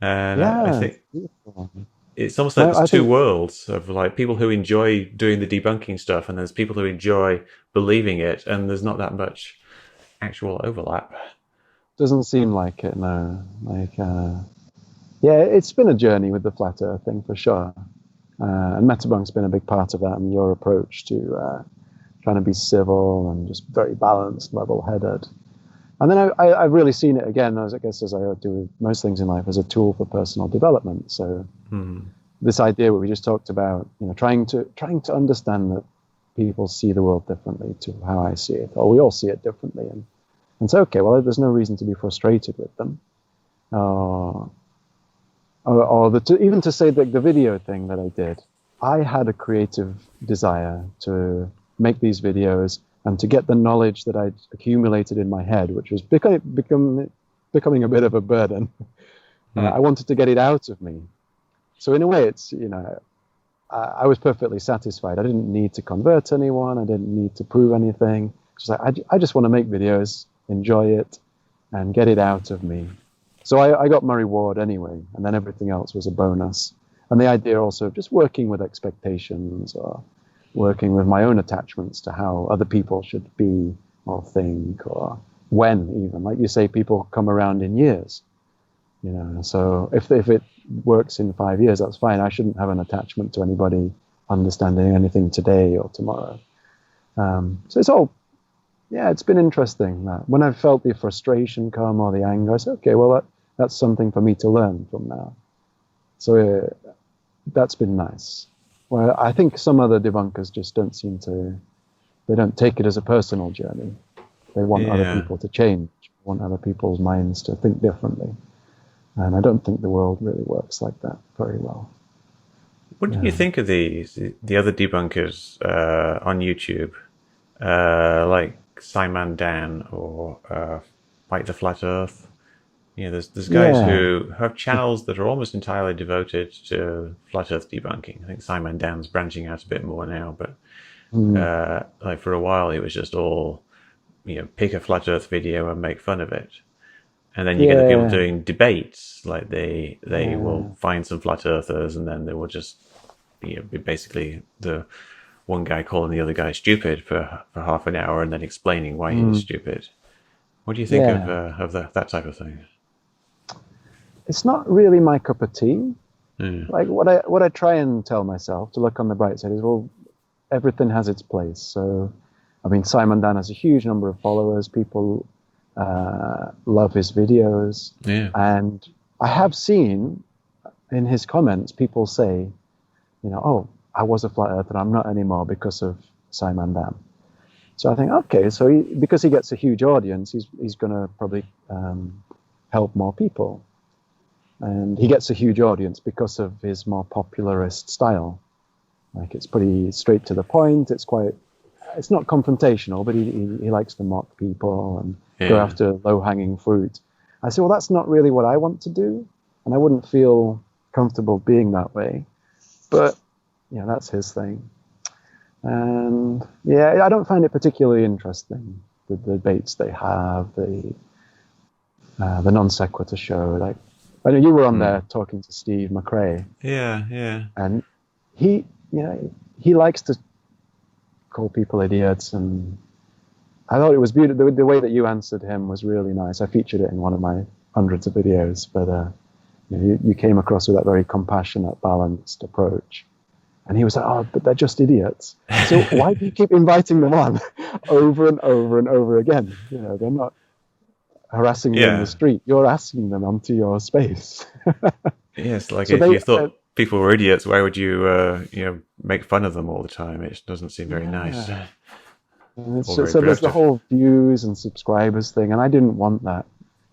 And I Yeah, it's think beautiful. it's almost like No, there's I two think worlds of like people who enjoy doing the debunking stuff, and there's people who enjoy believing it, and there's not that much actual overlap. doesn't seem like it. No, like yeah, it's been a journey with the flat Earth thing for sure. And Metabunk's been a big part of that, and your approach to trying to be civil and just very balanced, level-headed. And then I've really seen it again, as I guess as I do with most things in life, as a tool for personal development. So this idea what we just talked about, trying to understand that people see the world differently to how I see it, or we all see it differently, and say, okay, well, there's no reason to be frustrated with them, even to say that the video thing that I did, I had a creative desire to make these videos and to get the knowledge that I'd accumulated in my head, which was becoming a bit of a burden. I wanted to get it out of me. So in a way, it's, I was perfectly satisfied. I didn't need to convert anyone. I didn't need to prove anything. Just like, I just want to make videos, enjoy it, and get it out of me. So I got my reward anyway, and then everything else was a bonus. And the idea also of just working with expectations, or working with my own attachments to how other people should be or think, or when even. Like you say, people come around in years. So if it works in 5 years, that's fine. I shouldn't have an attachment to anybody understanding anything today or tomorrow. So it's all, yeah, it's been interesting. When I've felt the frustration come or the anger, I say, okay, well, that's something for me to learn from now. So that's been nice. Well, I think some other debunkers just don't seem to, they don't take it as a personal journey. They want other people to change, want other people's minds to think differently. And I don't think the world really works like that very well. What do you think of the other debunkers on YouTube, like Simon Dan or Fight the Flat Earth? There's guys who have channels that are almost entirely devoted to flat Earth debunking. I think Simon Dan's branching out a bit more now, but like for a while it was just all pick a flat Earth video and make fun of it. And then you get the people doing debates, like they will find some flat earthers, and then they will just be basically the one guy calling the other guy stupid for half an hour, and then explaining why he's stupid. What do you think of that type of thing? It's not really my cup of tea. Like what I try and tell myself to look on the bright side is, well, everything has its place. So, I mean, Simon Dan has a huge number of followers. People love his videos, and I have seen in his comments people say, oh, I was a flat earther, I'm not anymore because of Simon Dan. So I think, okay, so because he gets a huge audience, he's going to probably help more people, and he gets a huge audience because of his more popularist style. Like, it's pretty straight to the point. It's not confrontational, but he likes to mock people and go after low-hanging fruit. I say, well, that's not really what I want to do, and I wouldn't feel comfortable being that way. But, that's his thing. And, I don't find it particularly interesting, the debates they have, the non sequitur show. Like, I know you were on there talking to Steve McRae. Yeah. And he likes to call people idiots, and I thought it was beautiful. The way that you answered him was really nice. I featured it in one of my hundreds of videos, but you came across with that very compassionate, balanced approach. And he was like, oh, but they're just idiots. So why do you keep inviting them on over and over and over again? They're not harassing you in the street. You're asking them onto your space. Yes, like so if you thought people were idiots, why would you make fun of them all the time? It doesn't seem very nice. So there's the whole views and subscribers thing, and I didn't want that.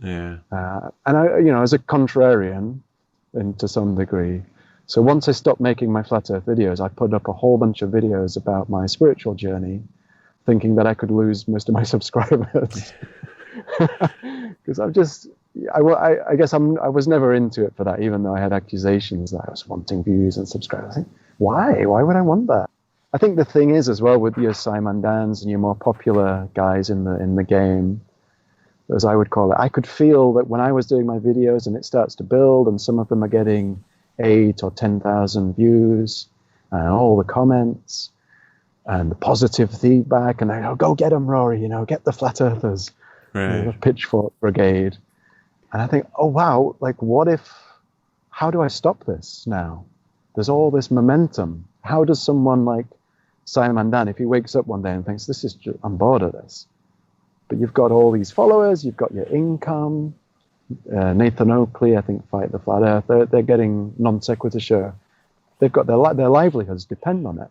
Yeah. And I, as a contrarian, and to some degree. So once I stopped making my flat Earth videos, I put up a whole bunch of videos about my spiritual journey, thinking that I could lose most of my subscribers. Because I guess I was never into it for that, even though I had accusations that I was wanting views and subscribers. I think, why would I want that? I think the thing is as well with your Simon Dans and your more popular guys in the game, as I would call it. I could feel that when I was doing my videos and it starts to build, and some of them are getting 8 or 10,000 views, and all the comments and the positive feedback, and I go, go get them, Rory, you know, get the flat earthers, the pitchfork brigade. And I think, oh wow, like how do I stop this now? There's all this momentum. How does someone like Simon Dan, if he wakes up one day and thinks, I'm bored of this, but you've got all these followers, you've got your income, Nathan Oakley, I think, Fight the Flat Earth, they're getting non sequitur show. They've got their livelihoods depend on it.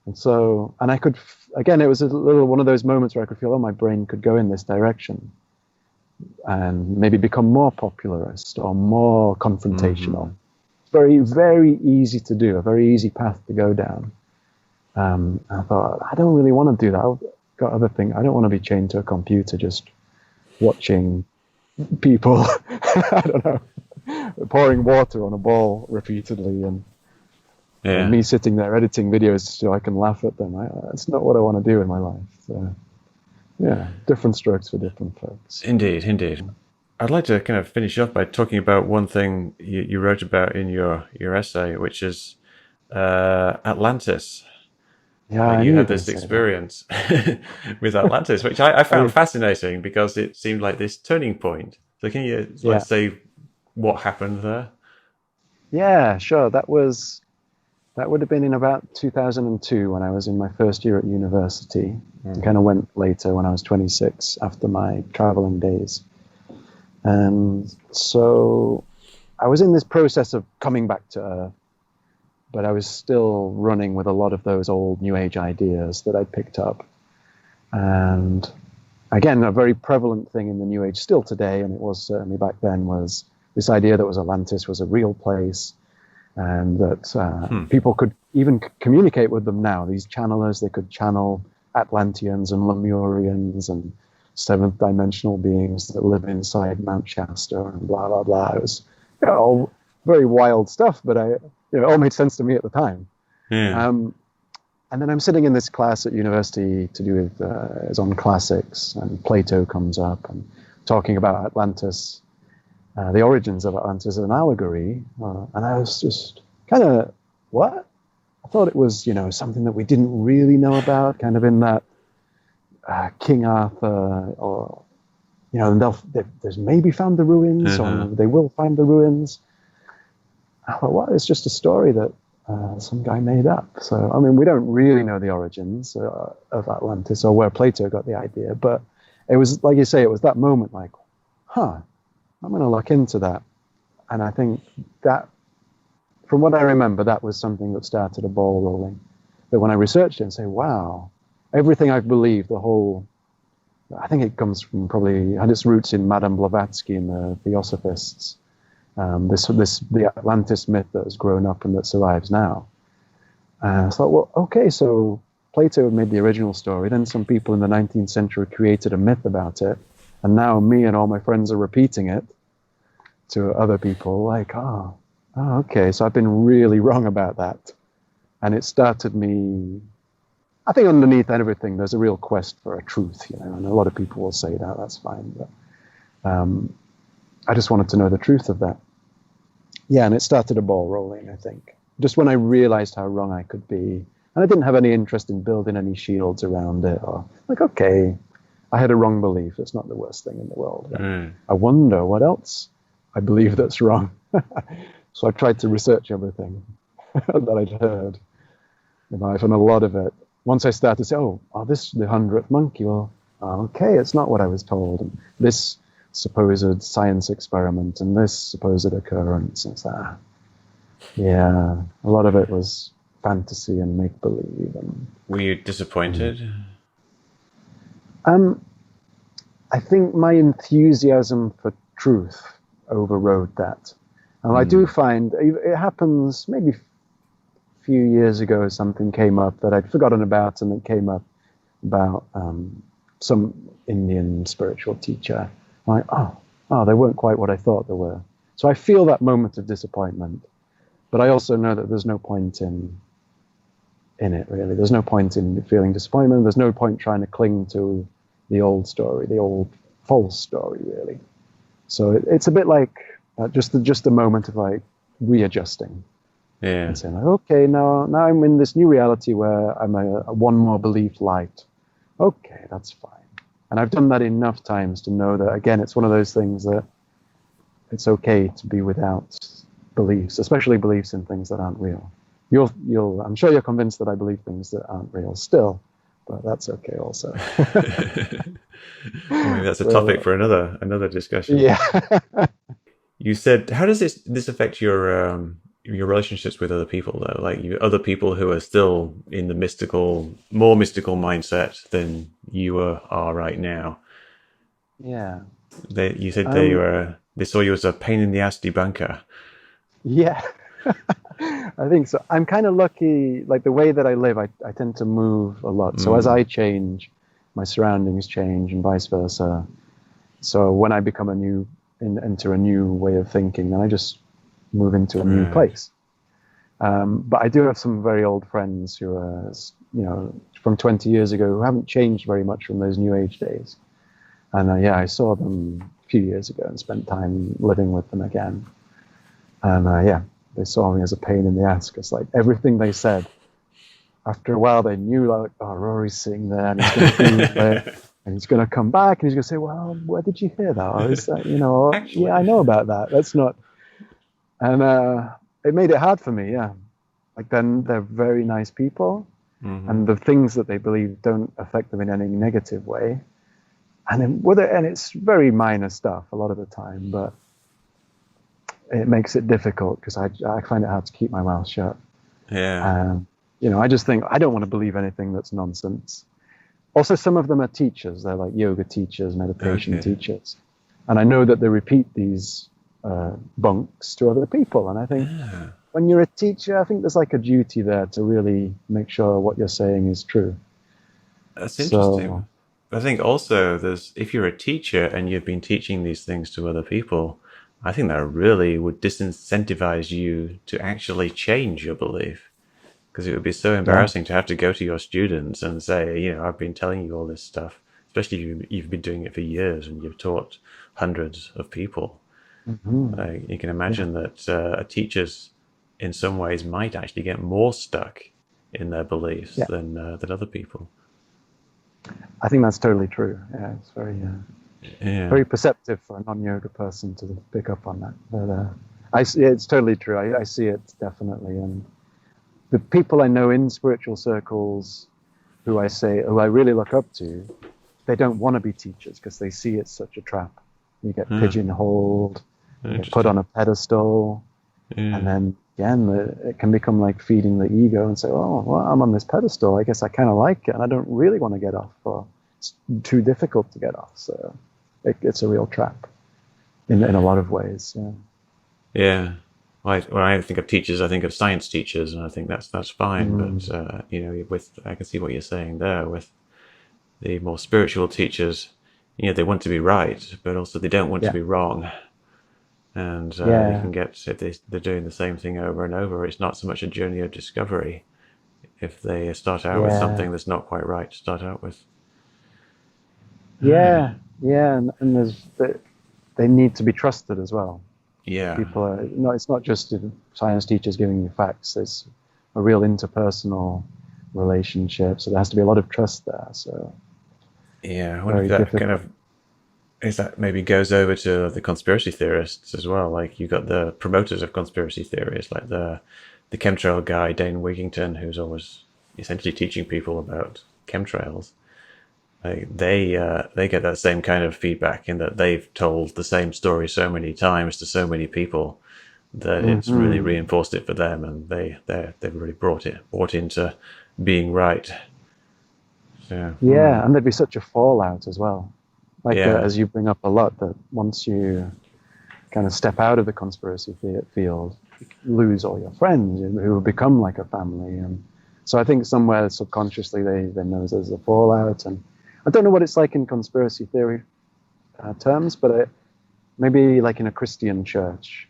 And so, and I could, again, it was a little one of those moments where I could feel, oh, my brain could go in this direction and maybe become more popularist or more confrontational. Mm-hmm. It's very, very easy to do, a very easy path to go down. I thought, I don't really want to do that. I've got other things. I don't want to be chained to a computer just watching people, I don't know, pouring water on a ball repeatedly and me sitting there editing videos so I can laugh at them. That's not what I want to do in my life. So, yeah, different strokes for different folks. Indeed, indeed. I'd like to kind of finish off by talking about one thing you wrote about in your essay, which is Atlantis. Yeah, you had this experience with Atlantis, which I found fascinating because it seemed like this turning point. So can you say what happened there? Yeah, sure. That would have been in about 2002 when I was in my first year at university. I kind of went later when I was 26 after my traveling days. And so I was in this process of coming back to Earth, but I was still running with a lot of those old New Age ideas that I'd picked up. And again, a very prevalent thing in the New Age still today, and it was certainly back then, was this idea that Atlantis was a real place, and that people could even communicate with them now. These channelers, they could channel Atlanteans and Lemurians and seventh dimensional beings that live inside Mount Shasta and blah, blah, blah. It was all very wild stuff, but it all made sense to me at the time. Yeah. And then I'm sitting in this class at university to do with it's on classics, and Plato comes up and talking about Atlantis, the origins of Atlantis as an allegory, and I was just kind of, what? I thought it was, something that we didn't really know about, kind of in that King Arthur, or, there's maybe found the ruins, or they will find the ruins. I thought, what? It's just a story that some guy made up. So, I mean, we don't really know the origins of Atlantis or where Plato got the idea, but it was, like you say, it was that moment like, I'm going to look into that. And I think that, from what I remember, that was something that started a ball rolling. That when I researched it and say, wow, everything I've believed, I think it comes from had its roots in Madame Blavatsky and the Theosophists. The Atlantis myth that has grown up and that survives now. I thought, well, okay, so Plato made the original story, then some people in the 19th century created a myth about it, and now me and all my friends are repeating it to other people, like, okay, so I've been really wrong about that. And it started me, I think underneath everything, there's a real quest for a truth, and a lot of people will say that, that's fine, but I just wanted to know the truth of that. Yeah, and it started a ball rolling, I think. Just when I realized how wrong I could be. And I didn't have any interest in building any shields around it. Or, okay, I had a wrong belief. It's not the worst thing in the world. I wonder what else I believe that's wrong. So I tried to research everything that I'd heard in life, and a lot of it. Once I started to say, this is the 100th monkey. Well, okay, it's not what I was told. And this supposed science experiment and this supposed occurrence. It's yeah, a lot of it was fantasy and make-believe. And were you disappointed? I think my enthusiasm for truth overrode that. And I do find it happens maybe a few years ago, something came up that I'd forgotten about, and it came up about some Indian spiritual teacher. Like, they weren't quite what I thought they were. So I feel that moment of disappointment, but I also know that there's no point in it, really. There's no point in feeling disappointment. There's no point trying to cling to the old story, the old false story, really. So it's a bit like just a moment of like readjusting Yeah. and saying, like, okay, now I'm in this new reality where I'm a one more belief light. Okay, that's fine. And I've done that enough times to know that, again, it's one of those things that it's okay to be without beliefs, especially beliefs in things that aren't real. I'm sure you're convinced that I believe things that aren't real still, but that's okay also. Well, maybe that's a So, topic for another discussion. yeah. You said, how does this affect your relationships with other people though? Like other people who are still in the more mystical mindset than you are right now. Yeah. You said Um, they saw you as a pain in the ass debunker. yeah. I think so. I'm kind of lucky, like the way that I live, I tend to move a lot. So as I change, my surroundings change and vice versa. So when I become enter a new way of thinking, then I just move into a new Right. place. But I do have some very old friends who are, from 20 years ago who haven't changed very much from those New Age days. And yeah, I saw them a few years ago and spent time living with them again. And yeah, they saw me as a pain in the ass because like everything they said, after a while they knew like, oh, Rory's sitting there and he's going to do it. And he's going to come back and he's going to say, well, where did you hear that? Or is that, Actually. yeah, I know about that. That's not. And it made it hard for me, yeah. Like then they're very nice people and the things that they believe don't affect them in any negative way. And then it's very minor stuff a lot of the time, but it makes it difficult because I find it hard to keep my mouth shut. Yeah. I just think I don't want to believe anything that's nonsense. Also, some of them are teachers. They're like yoga teachers, meditation teachers. And I know that they repeat these bunks to other people. And I think when you're a teacher, I think there's like a duty there to really make sure what you're saying is true. That's interesting. So, I think also if you're a teacher and you've been teaching these things to other people, I think that really would disincentivize you to actually change your belief. Because it would be so yeah. embarrassing to have to go to your students and say, I've been telling you all this stuff, especially if you've been doing it for years and you've taught hundreds of people. Mm-hmm. You can imagine that teachers, in some ways, might actually get more stuck in their beliefs Yeah. than other people. I think that's totally true. Yeah, it's very perceptive for a non-yoga person to pick up on that. But it's totally true. I see it definitely. And the people I know in spiritual circles who I really look up to, they don't want to be teachers because they see it's such a trap. You get pigeonholed, you get put on a pedestal, and then again, it can become like feeding the ego and say, oh, well, I'm on this pedestal. I guess I kind of like it, and I don't really want to get off, or it's too difficult to get off. So it's a real trap in a lot of ways. Yeah. Yeah. When I think of teachers, I think of science teachers, and I think that's fine. But I can see what you're saying there. With the more spiritual teachers, they want to be right, but also they don't want to be wrong. And you can get, if they're doing the same thing over and over, it's not so much a journey of discovery. If they start out with something that's not quite right to start out with. Yeah, and they need to be trusted as well. Yeah. People are it's not just science teachers giving you facts. It's a real interpersonal relationship, so there has to be a lot of trust there. So yeah, I wonder if that maybe goes over to the conspiracy theorists as well. Like you got the promoters of conspiracy theories, like the chemtrail guy Dane Wigington, who's always essentially teaching people about chemtrails. They get that same kind of feedback in that they've told the same story so many times to so many people that it's really reinforced it for them, and they've really bought into being right. So, and there'd be such a fallout as well. Like as you bring up a lot, that once you kind of step out of the conspiracy field, you lose all your friends who become like a family. And so I think somewhere subconsciously they know there's a fallout. And I don't know what it's like in conspiracy theory terms, but maybe like in a Christian church,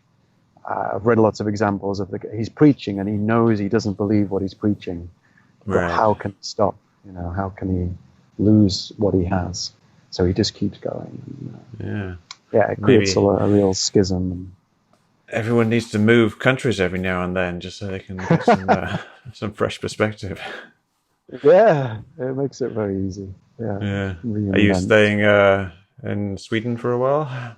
I've read lots of examples of he's preaching and he knows he doesn't believe what he's preaching, but how can he stop? How can he lose what he has? so he just keeps going. Yeah. It creates a real schism. Everyone needs to move countries every now and then just so they can get some fresh perspective. Yeah, it makes it very easy. Yeah. Are you staying in Sweden for a while?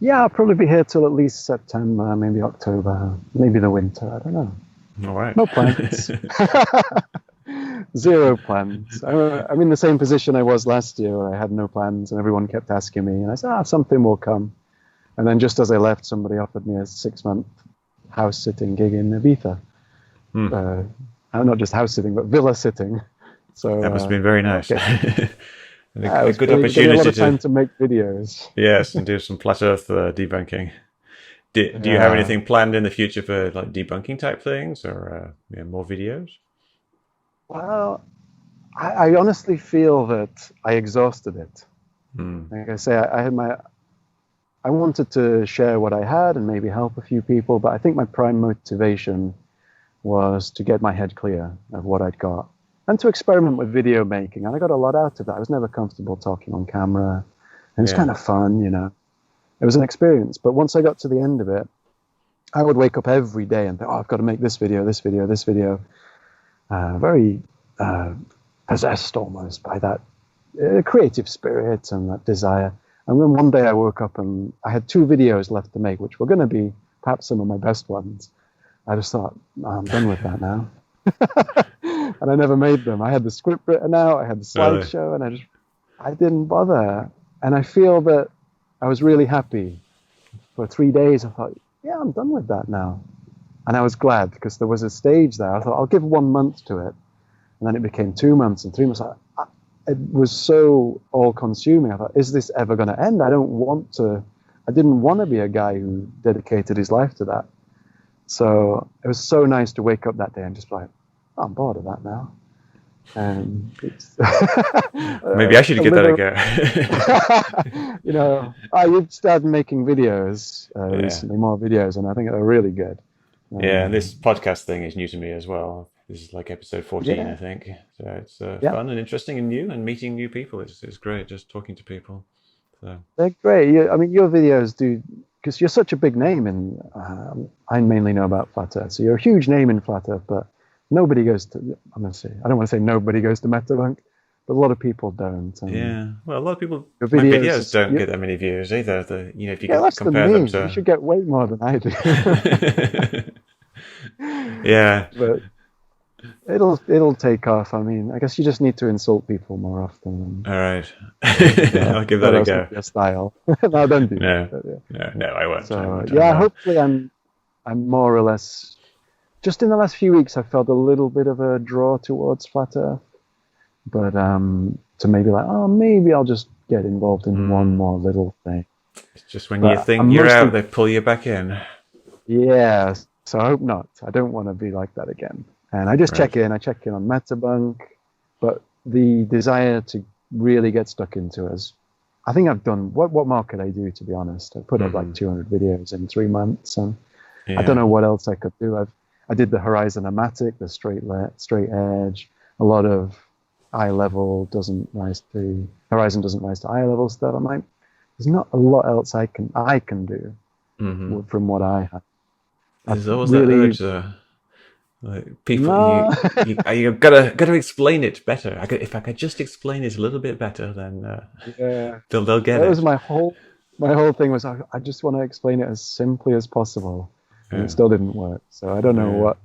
Yeah, I'll probably be here till at least September, maybe October, maybe the winter. I don't know. All right. No plans. Zero plans. I'm in the same position I was last year, where I had no plans, and everyone kept asking me, and I said, something will come. And then just as I left, somebody offered me a 6-month house-sitting gig in Ibiza. Not just house-sitting, but villa-sitting. So that must have been very nice. Okay. a good opportunity a lot of time to make videos. Yes, and do some flat Earth debunking. Do you have anything planned in the future for like debunking type things, or more videos? Well, I honestly feel that I exhausted it. Like I say, I wanted to share what I had and maybe help a few people, but I think my prime motivation was to get my head clear of what I'd got and to experiment with video making. And I got a lot out of that. I was never comfortable talking on camera. And it was kind of fun, It was an experience. But once I got to the end of it, I would wake up every day and think, I've got to make this video, this video, this video. Very possessed almost by that creative spirit and that desire. And then one day I woke up and I had 2 videos left to make, which were going to be perhaps some of my best ones. I just thought, I'm done with that now. And I never made them. I had the script written out, I had the slideshow, and I didn't bother. And I feel that I was really happy. For 3 days, I thought, I'm done with that now. And I was glad, because there was a stage there. I thought, I'll give 1 month to it. And then it became 2 months and 3 months. It was so all-consuming. I thought, is this ever going to end? I didn't want to be a guy who dedicated his life to that. So it was so nice to wake up that day and just be like, I'm bored of that now. And it's maybe I should give that a go. You've started making videos recently, more videos, and I think they're really good. And this podcast thing is new to me as well. This is like episode 14, I think. So it's fun and interesting and new, and meeting new people. It's great, just talking to people. So. They're great. Your videos do, because you're such a big name, and I mainly know about Flat Earth. So you're a huge name in Flat Earth, but nobody goes to, I don't want to say nobody goes to Metabunk, but a lot of people don't. Well, a lot of people, my videos don't get that many views either. If you can compare them to... You should get way more than I do. But it'll take off. I mean, I guess you just need to insult people more often. All right. I'll give that a go. Your style. No, don't do that. No, I won't. So, hopefully I'm more or less... Just in the last few weeks, I felt a little bit of a draw towards Flat Earth. But to maybe maybe I'll just get involved in one more little thing. It's just when you think you're out, they pull you back in. Yeah, so I hope not. I don't want to be like that again. And I just check in. I check in on Metabunk, but the desire to really get stuck into it, I think I've done. What more could I do? To be honest, I put up like 200 videos in 3 months, and I don't know what else I could do. I did the Horizon-O-Matic, the straight edge, a lot of Horizon doesn't rise to eye level stuff. I'm like, there's not a lot else I can do from what I have. There's always that urge. Like people, you gotta explain it better. If I could just explain it a little bit better, then they'll get it. That was my whole thing was I just want to explain it as simply as possible, and it still didn't work. So I don't know what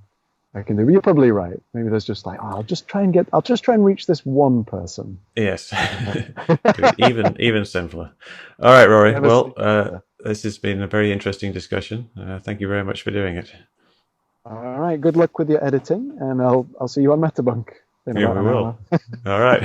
I can do. But you're probably right. Maybe there's just I'll just try and reach this one person. Yes, even simpler. All right, Rory. Well, this has been a very interesting discussion. Thank you very much for doing it. All right. Good luck with your editing, and I'll see you on Metabunk. Yeah, we will. All right.